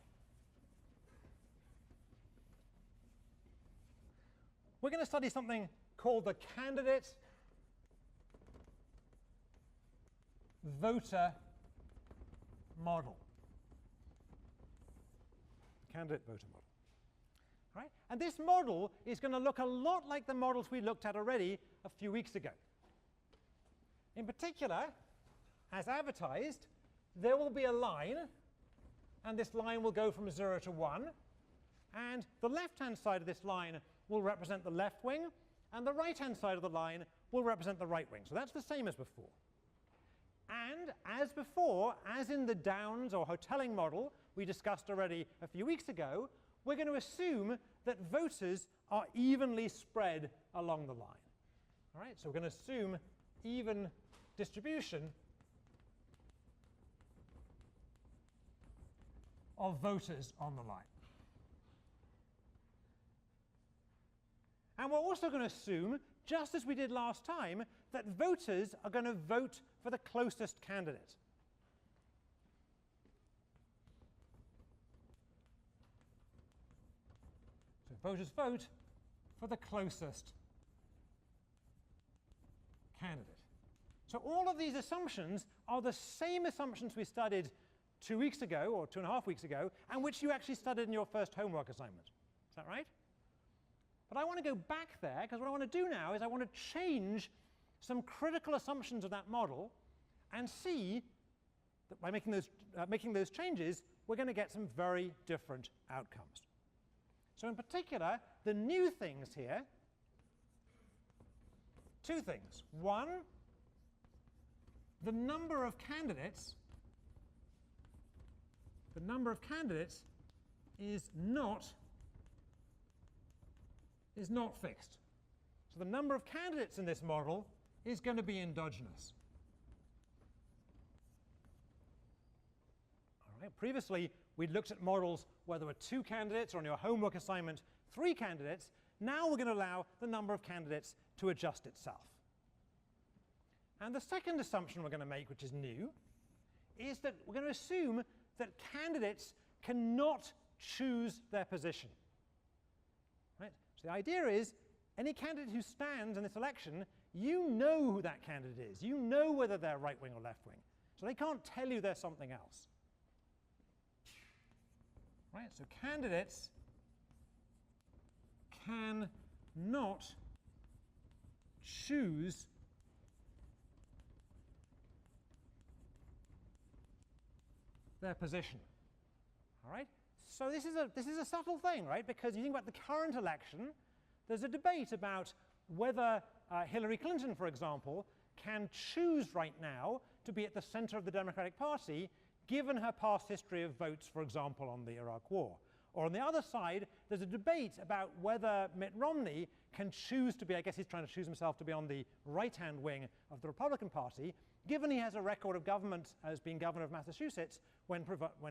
We're going to study something called the candidate-voter model. Candidate-voter model. Right? And this model is going to look a lot like the models we looked at already a few weeks ago. In particular, as advertised, there will be a line, and this line will go from 0 to 1, and the left-hand side of this line will represent the left wing, and the right-hand side of the line will represent the right wing. So that's the same as before. And as before, as in the Downs or Hotelling model we discussed already a few weeks ago, we're going to assume that voters are evenly spread along the line. All right, so we're going to assume even distribution of voters on the line. And we're also going to assume, just as we did last time, that voters are going to vote for the closest candidate. So voters vote for the closest candidate. So all of these assumptions are the same assumptions we studied 2 weeks ago, or 2.5 weeks ago, and which you actually studied in your first homework assignment. Is that right? But I want to go back there, because what I want to do now is I want to change some critical assumptions of that model and see that by making those changes, we're going to get some very different outcomes. So in particular, the new things here, two things. One, the number of candidates is not fixed. So the number of candidates in this model is going to be endogenous. All right. Previously, we'd looked at models where there were 2 candidates, or on your homework assignment, 3 candidates. Now we're going to allow the number of candidates to adjust itself. And the second assumption we're going to make, which is new, is that we're going to assume that candidates cannot choose their position. Right? So the idea is, any candidate who stands in this election, you know who that candidate is. You know whether they're right wing or left wing. So they can't tell you they're something else. Right? So candidates cannot choose their position. All right? So this is a subtle thing, right? Because you think about the current election, there's a debate about whether Hillary Clinton, for example, can choose right now to be at the center of the Democratic Party, given her past history of votes, for example, on the Iraq War. Or on the other side, there's a debate about whether Mitt Romney can choose to be, I guess he's trying to choose himself to be on the right-hand wing of the Republican Party, given he has a record of government as being governor of Massachusetts when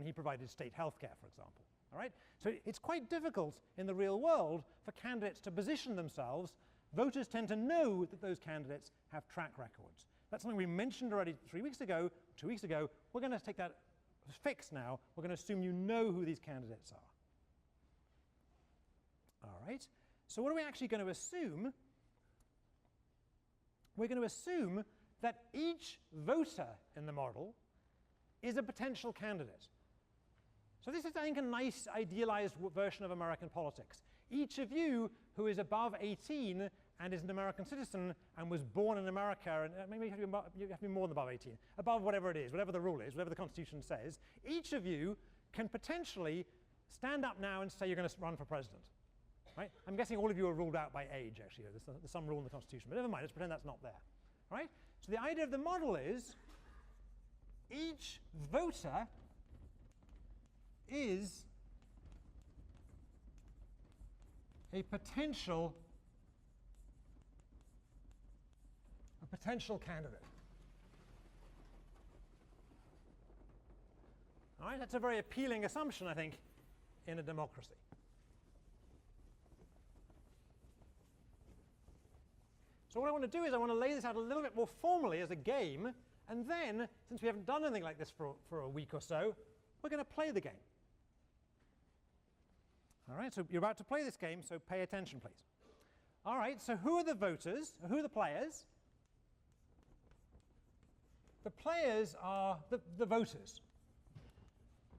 he provided state health care, for example. All right? So it's quite difficult in the real world for candidates to position themselves. Voters tend to know that those candidates have track records. That's something we mentioned already 3 weeks ago, 2 weeks ago. We're going to take that fixed now. We're going to assume you know who these candidates are. All right? So what are we actually going to assume? We're going to assume that each voter in the model is a potential candidate. So this is, I think, a nice idealized version of American politics. Each of you who is above 18 and is an American citizen and was born in America, and maybe you have to be more than above 18, above whatever it is, whatever the rule is, whatever the Constitution says, each of you can potentially stand up now and say you're going to run for president. Right? I'm guessing all of you are ruled out by age, actually. There's some rule in the Constitution, but never mind, let's pretend that's not there. Right? So the idea of the model is each voter is a potential candidate. All right? That's a very appealing assumption, I think, in a democracy. So what I want to do is I want to lay this out a little bit more formally as a game, and then, since we haven't done anything like this for a week or so, we're going to play the game. All right, so you're about to play this game, so pay attention, please. All right, so who are the voters? Who are the players? The players are the voters.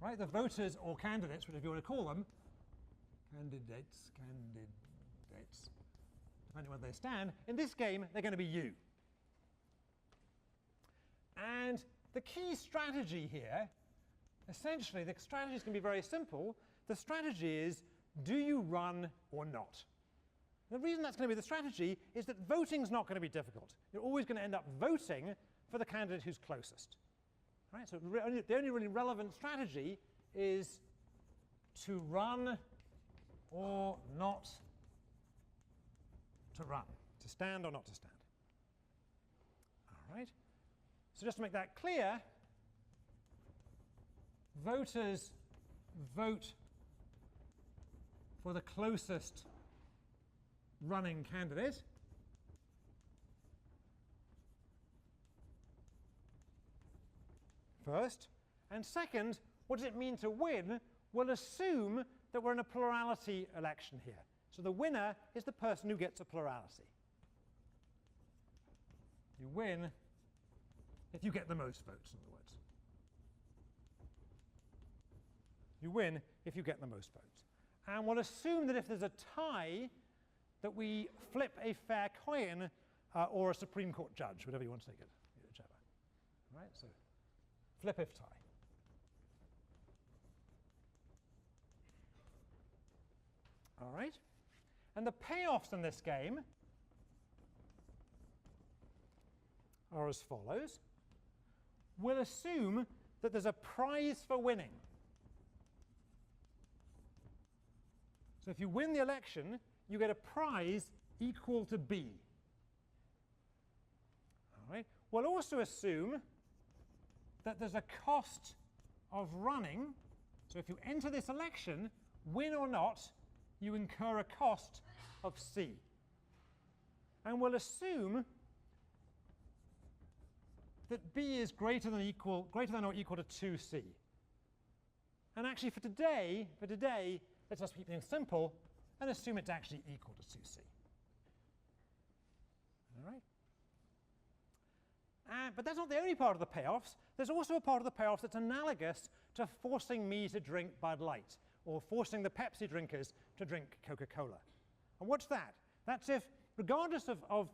Right, the voters or candidates, whatever you want to call them. Candidates. Depending on where they stand. In this game, they're going to be you. And the key strategy here, essentially, the strategy is going to be very simple. The strategy is, do you run or not? The reason that's going to be the strategy is that voting's not going to be difficult. You're always going to end up voting for the candidate who's closest. Right? So the only really relevant strategy is to run or not to run, to stand or not to stand. All right? So just to make that clear, voters vote for the closest running candidate. First. And second, what does it mean to win? We'll assume that we're in a plurality election here. So the winner is the person who gets a plurality. You win if you get the most votes, in other words. You win if you get the most votes. And we'll assume that if there's a tie, that we flip a fair coin or a Supreme Court judge, whatever you want to take it, whichever. Right? So flip if tie. All right? And the payoffs in this game are as follows. We'll assume that there's a prize for winning. So if you win the election, you get a prize equal to B. All right? We'll also assume that there's a cost of running. So if you enter this election, win or not, you incur a cost of C. And we'll assume that B is greater than or equal to 2C. And actually for today, let's just keep things simple and assume it's actually equal to 2C. All right? But that's not the only part of the payoffs. There's also a part of the payoffs that's analogous to forcing me to drink Bud Light or forcing the Pepsi drinkers to drink Coca-Cola. And what's that? That's if, regardless of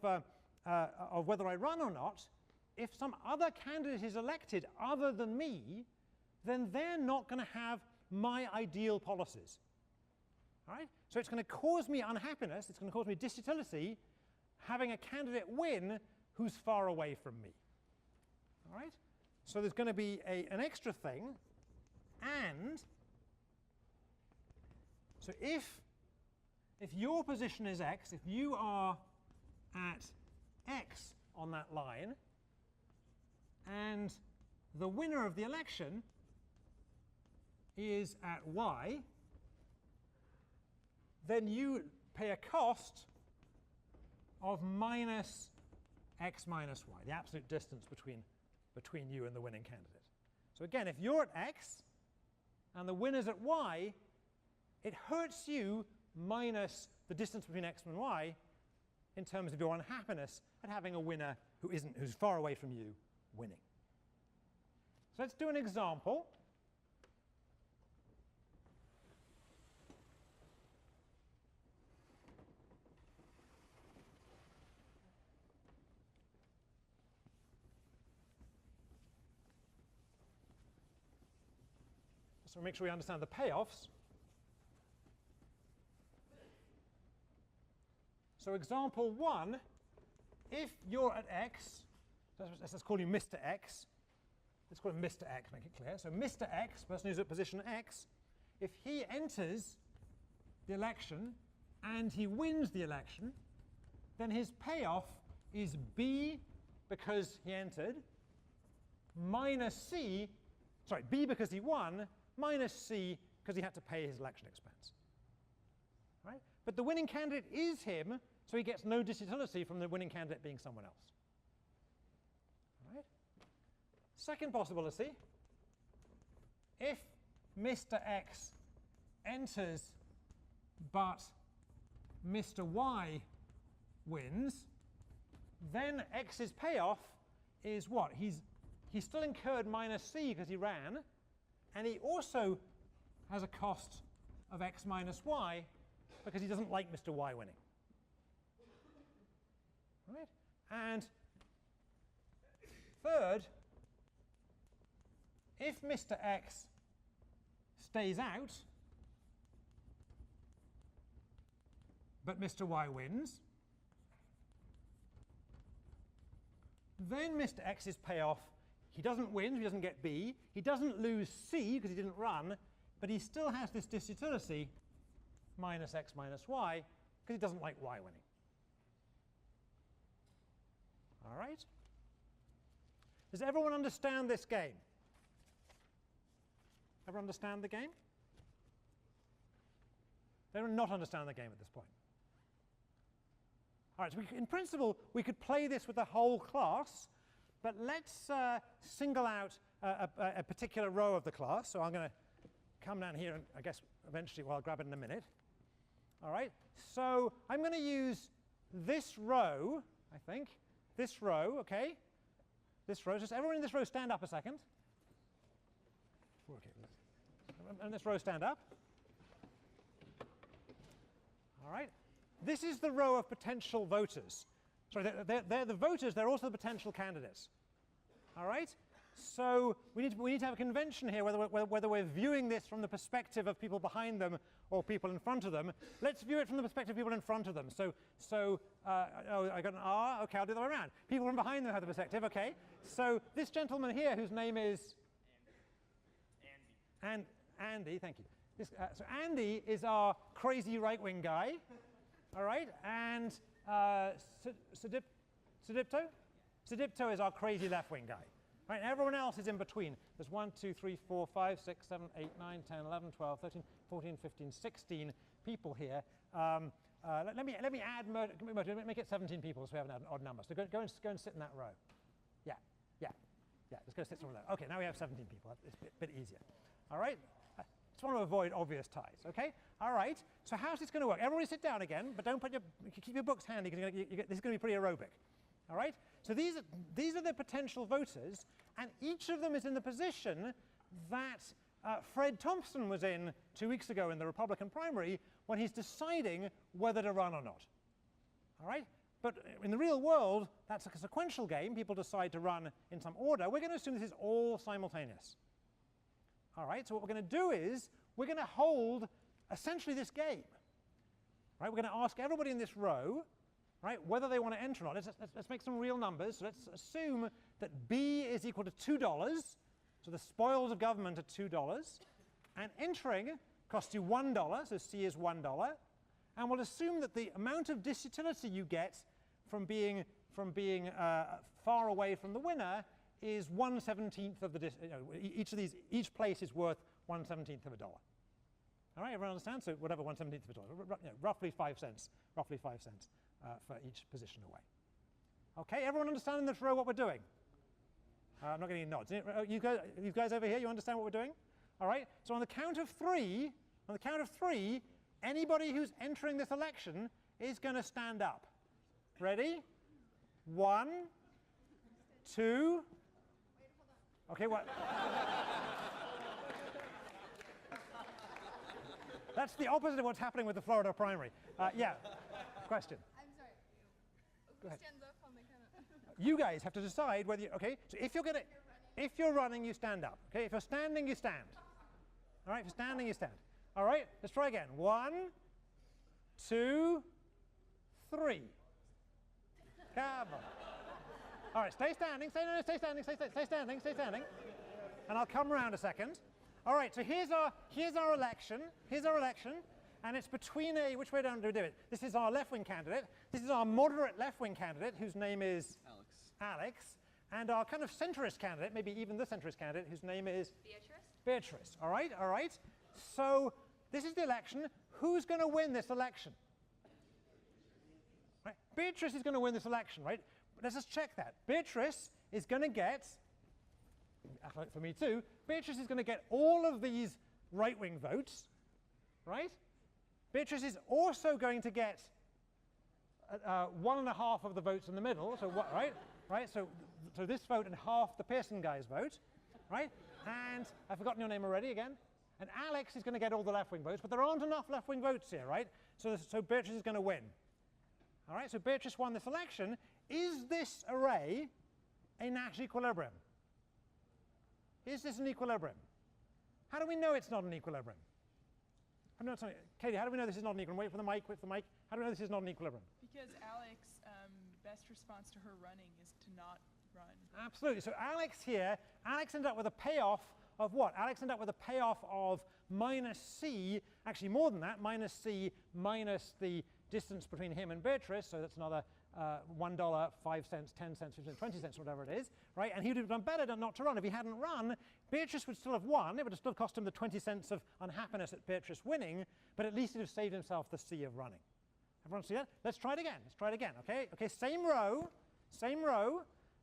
whether I run or not, if some other candidate is elected other than me, then they're not going to have my ideal policies. All right? So it's going to cause me unhappiness, it's going to cause me disutility, having a candidate win who's far away from me. All right? So there's going to be an extra thing, and So if your position is x, if you are at x on that line, and the winner of the election is at y, then you pay a cost of minus x minus y, the absolute distance between you and the winning candidate. So again, if you're at x and the winner's at y, it hurts you minus the distance between x and y in terms of your unhappiness at having a winner who's far away from you winning. So let's do an example. So make sure we understand the payoffs. So example 1, if you're at x, let's call you Mr. X. Let's call him Mr. X, make it clear. So Mr. X, person who's at position x, if he enters the election and he wins the election, then his payoff is B because he entered, minus C, sorry, B because he won, minus C because he had to pay his election expense. Right? But the winning candidate is him, so he gets no disutility from the winning candidate being someone else. Right? Second possibility, if Mr. X enters but Mr. Y wins, then X's payoff is what? He's still incurred minus C because he ran, and he also has a cost of x minus y because he doesn't like Mr. Y winning. Right? And third, if Mr. X stays out, but Mr. Y wins, then Mr. X's payoff, he doesn't win, he doesn't get B, he doesn't lose C because he didn't run, but he still has this disutility minus x minus y because he doesn't like y winning. All right? Does everyone understand this game? Everyone understand the game? They do not understand the game at this point. All right, so in principle, we could play this with the whole class, but let's single out a particular row of the class. So I'm going to come down here, and I guess eventually, well, I'll grab it in a minute. All right, so I'm going to use this row, I think. This row, OK? This row. Just everyone in this row stand up a second. Okay, and this row stand up. All right. This is the row of potential voters. Sorry, they're the voters, they're also the potential candidates. All right? So we need to have a convention here whether we're viewing this from the perspective of people behind them or people in front of them. Let's view it from the perspective of people in front of them. Oh, I got an R. OK, I'll do the other way around. People from behind them have the perspective. OK. So this gentleman here, whose name is Andy, thank you. So Andy is our crazy right-wing guy. All right, and Sedipto is our crazy left-wing guy. Right, and everyone else is in between. There's 1, 2, 3, 4, 5, 6, 7, 8, 9, 10, 11, 12, 13, 14, 15, 16 people here. Let me add, make it 17 people so we have an odd number. So go and sit in that row. Yeah, let's go sit somewhere there. OK, now we have 17 people. It's a bit easier. All right? Just want to avoid obvious ties, OK? All right, so how's this going to work? Everybody sit down again, but don't keep your books handy because this is going to be pretty aerobic. All right? So these are the potential voters, and each of them is in the position that Fred Thompson was in 2 weeks ago in the Republican primary when he's deciding whether to run or not. All right? But in the real world, that's a sequential game. People decide to run in some order. We're going to assume this is all simultaneous. All right, so what we're going to do is we're going to hold essentially this game. Right, we're going to ask everybody in this row, right, whether they want to enter or not. Let's make some real numbers. So let's assume that B is equal to $2. So the spoils of government are $2. And entering costs you $1, so C is $1. And we'll assume that the amount of disutility you get from being far away from the winner is 1/17 of the each place is worth 1/17 of a dollar. All right, everyone understand? So whatever 1/17 of a dollar, roughly 5 cents, for each position away. Okay, everyone understand in this row what we're doing? I'm not getting any nods. You guys over here, you understand what we're doing? All right. So on the count of three, anybody who's entering this election is going to stand up. Ready? 1, 2. Okay, what? That's the opposite of what's happening with the Florida primary. Yeah. Question. I'm sorry. Go ahead. Stands up on the kind of You guys have to decide whether you, okay, so if you're running, you stand up. Okay, if you're standing, you stand. All right, if you're standing, you stand. All right, let's try again. 1, 2, 3. Come on. All right, stay standing, stay standing. And I'll come around a second. All right, so here's our election, and it's between which way do we do it? This is our left-wing candidate. This is our moderate left-wing candidate, whose name is Alex, and our kind of centrist candidate, maybe even the centrist candidate, whose name is Beatrice. All right. So this is the election. Who's going to win this election? Right? Beatrice is going to win this election, right? But let's just check that. Beatrice is going to get, for me too, Beatrice is going to get all of these right-wing votes, right? Beatrice is also going to get 1.5 of the votes in the middle, so what, right? So this vote and half the Pearson guy's vote, right? And I've forgotten your name already again. And Alex is going to get all the left-wing votes, but there aren't enough left-wing votes here, right? So Beatrice is going to win. All right, so Beatrice won this election. Is this array a Nash equilibrium? Is this an equilibrium? How do we know it's not an equilibrium? Katie, how do we know this is not an equilibrium? Wait for the mic, How do we know this is not an equilibrium? Because Alex, best response to her running is to not run. Absolutely. So Alex ended up with a payoff of what? Alex ended up with a payoff of minus C, actually more than that, minus C minus the distance between him and Beatrice, so that's another $1, 5 cents, 10 cents, 15 cents, 20 cents, whatever it is, right? And he would have done better than not to run. If he hadn't run, Beatrice would still have won. It would have still cost him the 20 cents of unhappiness at Beatrice winning, but at least he'd have saved himself the C of running. Everyone see that? Let's try it again, okay? Okay, same row,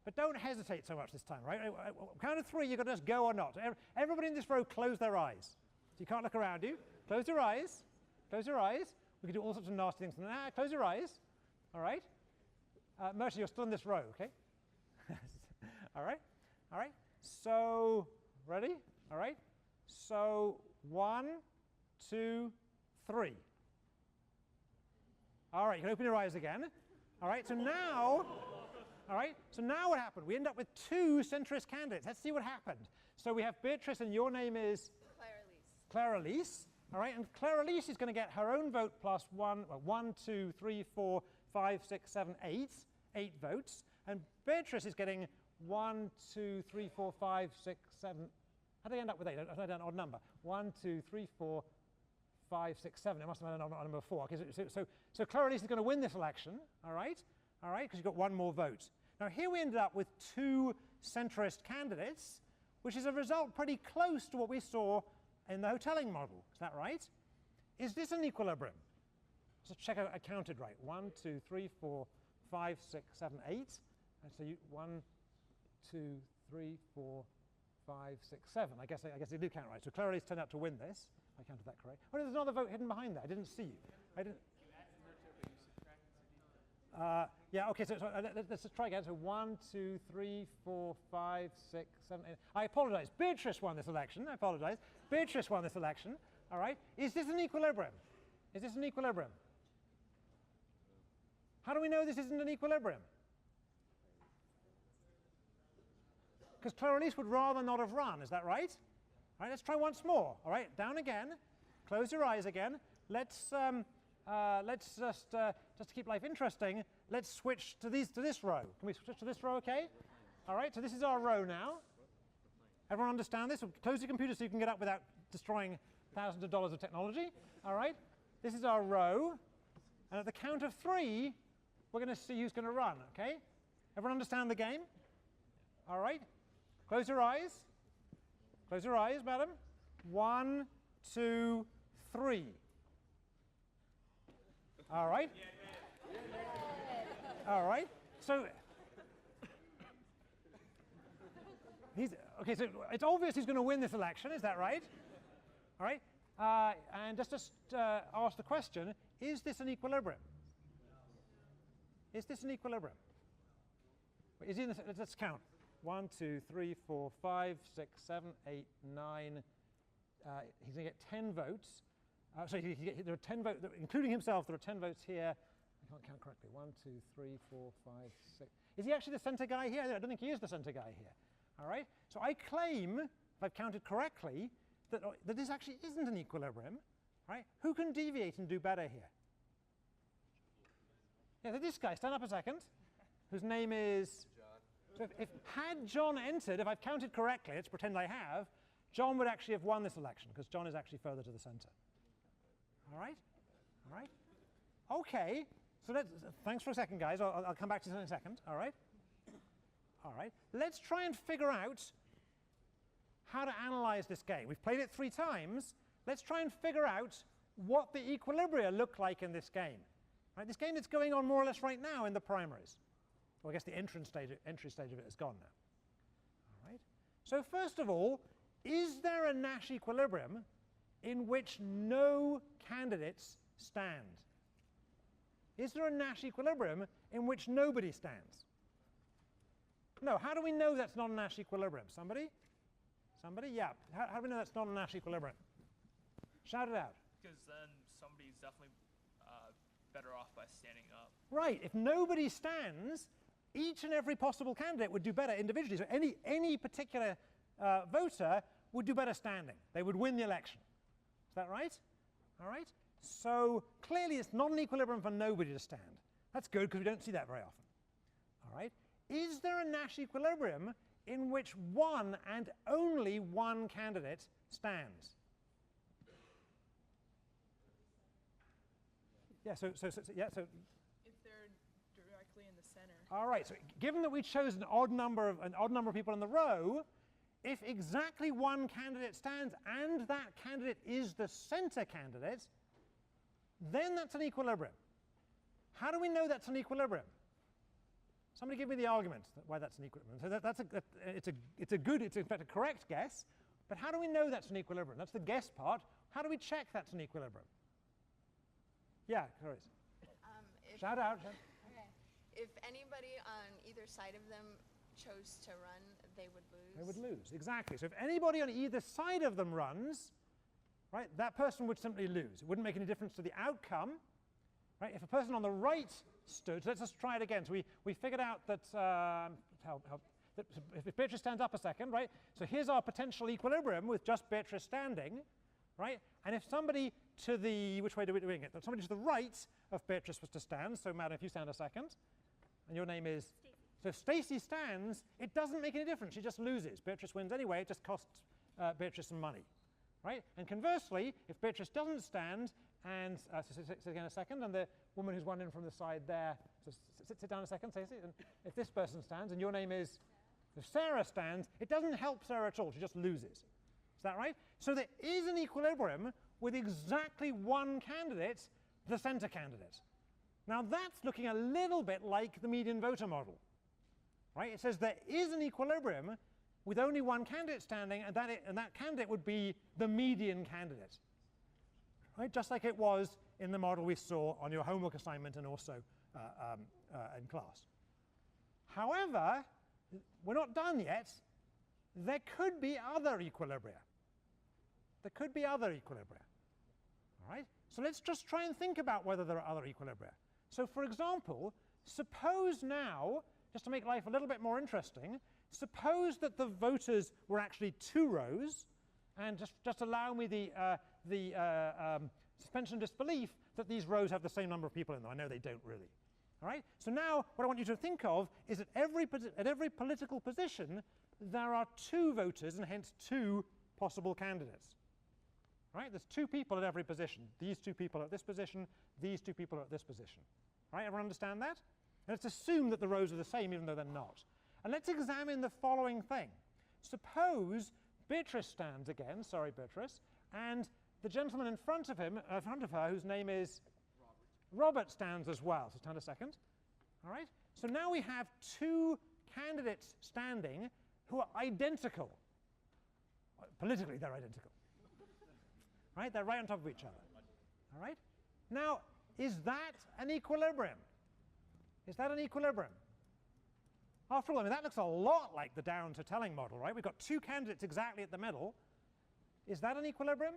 but don't hesitate so much this time, right? Count of 3, you've got to just go or not. Everybody in this row close their eyes. So you can't look around you. Close your eyes. We can do all sorts of nasty things. Close your eyes. All right? Mercy, you're still in this row, okay? All right. So, ready? All right. So, 1, 2, 3. All right, you can open your eyes again. All right, so now what happened? We end up with 2 centrist candidates. Let's see what happened. So we have Beatrice, and your name is? Claire-Elise. All right, and Claire-Elise is going to get her own vote plus 1, 2, 3, 4, 5, 6, 7, 8 votes. And Beatrice is getting 1, 2, 3, 4, 5, 6, 7. How did I end up with 8? I had an odd number. 1, 2, 3, 4, 5, 6, 7. It must have been a number 4. Okay, so Claire-Elise is going to win this election, all right, because you've got 1 more vote. Now here we ended up with 2 centrist candidates, which is a result pretty close to what we saw in the hoteling model. Is that right? Is this an equilibrium? So check out I counted right. 1, 2, 3, 4, 5, 6, 7, 8. And so 1, 2, 3, 4, 5, 6, 7. I guess they do count right. So Claire-Elise turned out to win this. I counted that correct. Oh, there's another vote hidden behind there. I didn't see you. I didn't. Yeah, okay, so let's try again. So 1, 2, 3, 4, 5, 6, 7, 8. I apologize. Beatrice won this election. Beatrice won this election. All right. Is this an equilibrium? How do we know this isn't an equilibrium? Because Claire-Elise would rather not have run. Is that right? All right, let's try once more. All right, down again. Close your eyes again. Let's just to keep life interesting, let's switch to this row. Can we switch to this row, okay? All right, so this is our row now. Everyone understand this? Close your computer so you can get up without destroying thousands of dollars of technology. All right? This is our row. And at the count of 3, we're going to see who's going to run, OK? Everyone understand the game? All right? Close your eyes. Close your eyes, madam. 1, 2, 3. All right? All right. So OK, so it's obvious who's going to win this election. Is that right? All right. And just ask the question, is this an equilibrium? Is this an equilibrium? Is he in the, let's count. 1, 2, 3, 4, 5, 6, 7, 8, 9. He's going to get 10 votes. Sorry, there are 10 votes, including himself, there are 10 votes here. I can't count correctly. 1, 2, 3, 4, 5, 6. Is he actually the center guy here? I don't think he is the center guy here. All right? So I claim, if I've counted correctly, that this actually isn't an equilibrium. Right? Who can deviate and do better here? Yeah, this guy. Stand up a second. Whose name is John. So if had John entered, if I've counted correctly, let's pretend I have, John would actually have won this election because John is actually further to the center. All right? All right? OK. So thanks for a second, guys. I'll come back to this in a second. All right? All right. Let's try and figure out how to analyze this game. We've played it 3 times. Let's try and figure out what the equilibria look like in this game. Right? This game that's going on more or less right now in the primaries. Well, I guess the entry stage of it is gone now. All right. So first of all, is there a Nash equilibrium in which no candidates stand? Is there a Nash equilibrium in which nobody stands? No. How do we know that's not a Nash equilibrium? Somebody? Somebody? Yeah. How do we know that's not a Nash equilibrium? Shout it out. Because then somebody's definitely better off by standing up. Right. If nobody stands, each and every possible candidate would do better individually. So any particular voter would do better standing. They would win the election. Is that right? All right. So clearly it's not an equilibrium for nobody to stand. That's good because we don't see that very often. All right. Is there a Nash equilibrium in which one and only one candidate stands? Yeah, so if they're directly in the center. All right, so given that we chose an odd number of people in the row, if exactly one candidate stands and that candidate is the center candidate, then that's an equilibrium. How do we know that's an equilibrium? Somebody give me the argument why that's an equilibrium. So it's in fact a correct guess, but how do we know that's an equilibrium? That's the guess part. How do we check that's an equilibrium? Yeah, Clarice. Shout out. Okay. If anybody on either side of them chose to run, they would lose. They would lose, exactly. So if anybody on either side of them runs, right, that person would simply lose. It wouldn't make any difference to the outcome. Right? If a person on the right stood, so let's just try it again. So we figured out that, that if Beatrice stands up a second, right? So here's our potential equilibrium with just Beatrice standing, right? And if somebody to the, which way are we doing it? Somebody to the right of Beatrice was to stand, so madam, if you stand a second, and your name is? Stacey. So if Stacey stands, it doesn't make any difference, she just loses. Beatrice wins anyway, it just costs Beatrice some money, right? And conversely, if Beatrice doesn't stand, and sit again a second, and the woman who's won in from the side there, so sit down a second, Stacey, and if this person stands, and your name is? If Sarah stands, it doesn't help Sarah at all, she just loses. Is that right? So there is an equilibrium with exactly one candidate, the center candidate. Now that's looking a little bit like the median voter model, right? It says there is an equilibrium with only one candidate standing, and that candidate would be the median candidate, right? Just like it was in the model we saw on your homework assignment and also in class. However, we're not done yet. There could be other equilibria. There could be other equilibria. All right? So let's just try and think about whether there are other equilibria. So for example, suppose now, just to make life a little bit more interesting, suppose that the voters were actually 2 rows, and just allow me the suspension of disbelief that these rows have the same number of people in them. I know they don't really. All right? So now what I want you to think of is at every political position, there are 2 voters and hence 2 possible candidates. Right? There's two people at every position. These two people are at this position. These two people are at this position. Right? Everyone understand that? And let's assume that the rows are the same even though they're not. And let's examine the following thing. Suppose Beatrice stands again, sorry Beatrice, and the gentleman in front of him, in front of her, whose name is Robert, stands as well. So stand a second. All right? So now we have two candidates standing who are identical. Politically, they're identical. Right? They're right on top of each other. All right? Now, is that an equilibrium? Is that an equilibrium? After all, I mean, that looks a lot like the down to telling model, right? We've got two candidates exactly at the middle. Is that an equilibrium?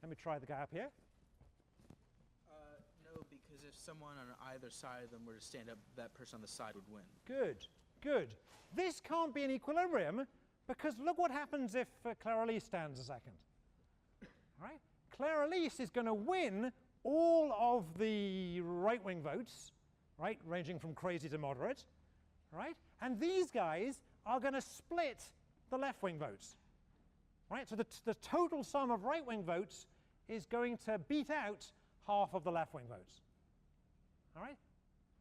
Let me try the guy up here. No, because if someone on either side of them were to stand up, that person on the side would win. Good, good. This can't be an equilibrium because look what happens if Claire-Elise stands a second. All right? Claire-Elise is going to win all of the right-wing votes, right, ranging from crazy to moderate, right? And these guys are going to split the left-wing votes, right? So the total sum of right-wing votes is going to beat out half of the left-wing votes, all right?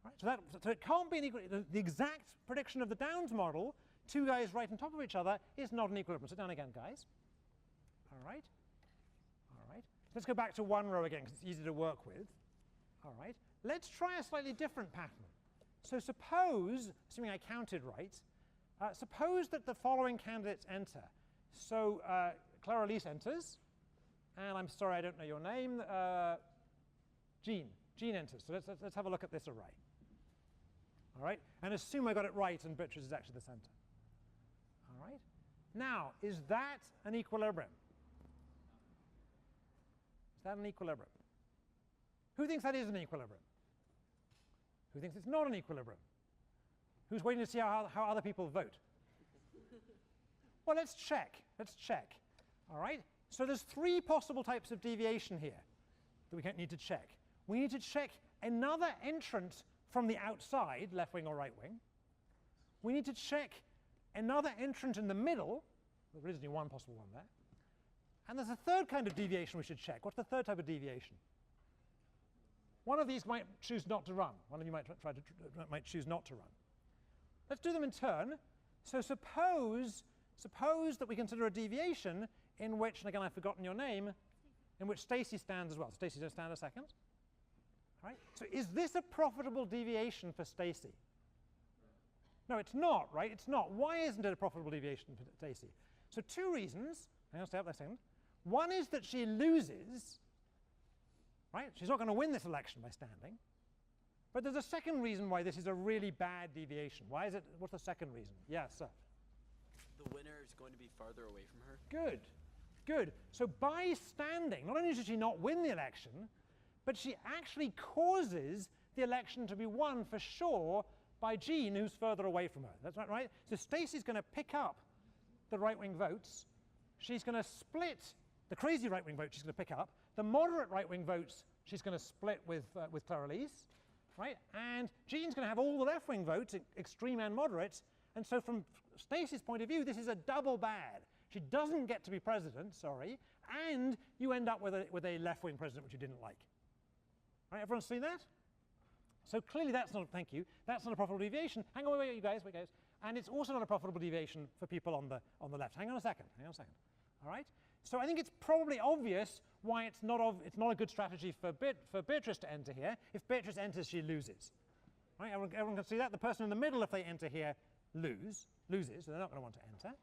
Right? So it can't be an equilibrium. The exact prediction of the Downs model, two guys right on top of each other, is not an equilibrium. Sit down again, guys. All right? All right. Let's go back to one row again because it's easy to work with. All right. Let's try a slightly different pattern. So suppose, assuming I counted right, suppose that the following candidates enter. So Claire-Elise enters, and I'm sorry I don't know your name. Jean. Jean enters. So let's have a look at this array. All right? And assume I got it right and Beatrice is actually the center. All right? Now, is that an equilibrium? Is that an equilibrium? Who thinks that is an equilibrium? Who thinks it's not an equilibrium? Who's waiting to see how other people vote? Well, let's check. Let's check. All right? So there's three possible types of deviation here that we need to check. We need to check another entrant from the outside, left wing or right wing. We need to check another entrant in the middle. There is only one possible one there. And there's a third kind of deviation we should check. What's the third type of deviation? One of these might choose not to run. One of you might might choose not to run. Let's do them in turn. So suppose that we consider a deviation in which, and again I've forgotten your name, in which Stacy stands as well. So Stacy, just stand a second. All right? So is this a profitable deviation for Stacy? No, it's not, right? It's not. Why isn't it a profitable deviation for Stacy? So two reasons. Hang on, stay up there a second. One is that she loses. Right? She's not going to win this election by standing. But there's a second reason why this is a really bad deviation. Why is it? What's the second reason? Yes, sir. The winner is going to be farther away from her. Good. Good. So by standing, not only does she not win the election, but she actually causes the election to be won for sure by Jean, who's further away from her. That's right? So Stacey's going to pick up the right-wing votes. She's going to split the crazy right-wing votes she's going to pick up. The moderate right-wing votes she's going to split with Claire-Elise, right? And Jean's going to have all the left-wing votes, extreme and moderate. And so from Stacey's point of view, this is a double bad. She doesn't get to be president, sorry, and you end up with a left-wing president which you didn't like. Right? Everyone see that? So clearly that's not, thank you, that's not a profitable deviation. Hang on, wait, you guys, wait, guys. And it's also not a profitable deviation for people on the left. Hang on a second. All right? So I think it's probably obvious why it's not a good strategy for Beatrice to enter here. If Beatrice enters, she loses. Right? Everyone can see that. The person in the middle, if they enter here, loses, so they're not going to want to enter.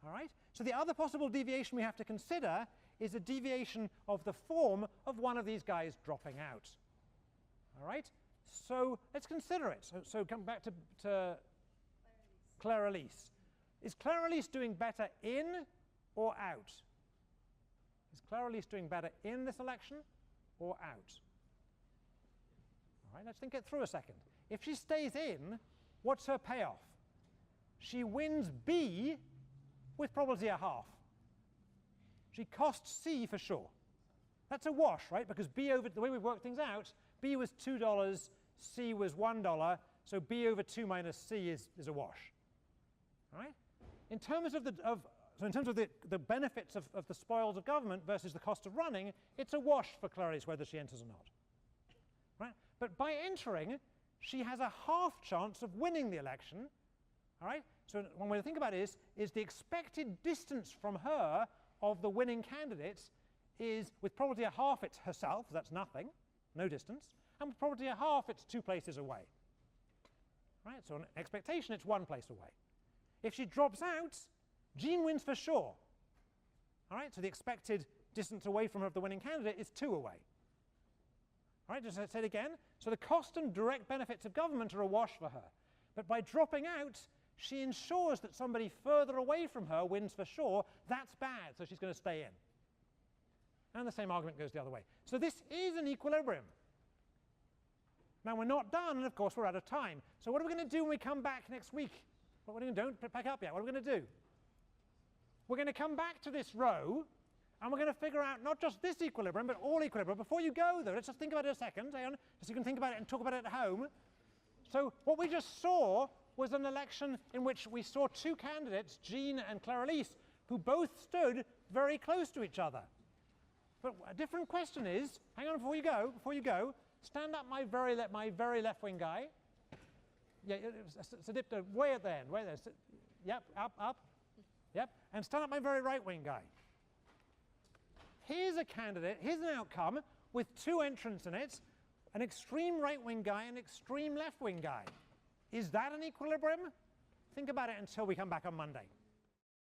All right? So the other possible deviation we have to consider is a deviation of the form of one of these guys dropping out. All right? So let's consider it. So come back to Claire-Elise. Is Claire-Elise doing better in or out? Is Claire-Elise doing better in this election or out? All right, let's think it through a second. If she stays in, what's her payoff? She wins B with probability a half. She costs C for sure. That's a wash, right? Because B over, the way we've worked things out, B was $2, C was $1, so B over 2 minus C is a wash. All right? In terms of So in terms of the benefits of the spoils of government versus the cost of running, it's a wash for Clarice whether she enters or not. Right? But by entering, she has a half chance of winning the election. All right? So one way to think about it is the expected distance from her of the winning candidates is, with probability a half, it's herself, that's nothing, no distance, and with probability a half, it's 2 places away. Right? So an expectation, it's 1 place away. If she drops out, Jean wins for sure. All right? So the expected distance away from her of the winning candidate is 2 away. All right? Just say it again. So the cost and direct benefits of government are a wash for her. But by dropping out, she ensures that somebody further away from her wins for sure. That's bad, so she's going to stay in. And the same argument goes the other way. So this is an equilibrium. Now we're not done, and of course we're out of time. So what are we going to do when we come back next week? What are we going to do? Don't pack up yet. What are we going to do? We're going to come back to this row, and we're going to figure out not just this equilibrium, but all equilibria. Before you go, though, let's just think about it a second, so you can think about it and talk about it at home. So what we just saw was an election in which we saw 2 candidates, Jean and Clarice, who both stood very close to each other. But a different question is, hang on before you go, stand up my very left-wing guy. Yeah, Sadipta, way at the end, way there. Yep, up. Yep, and stand up my very right-wing guy. Here's a candidate, here's an outcome with 2 entrants in it, an extreme right-wing guy and an extreme left-wing guy. Is that an equilibrium? Think about it until we come back on Monday.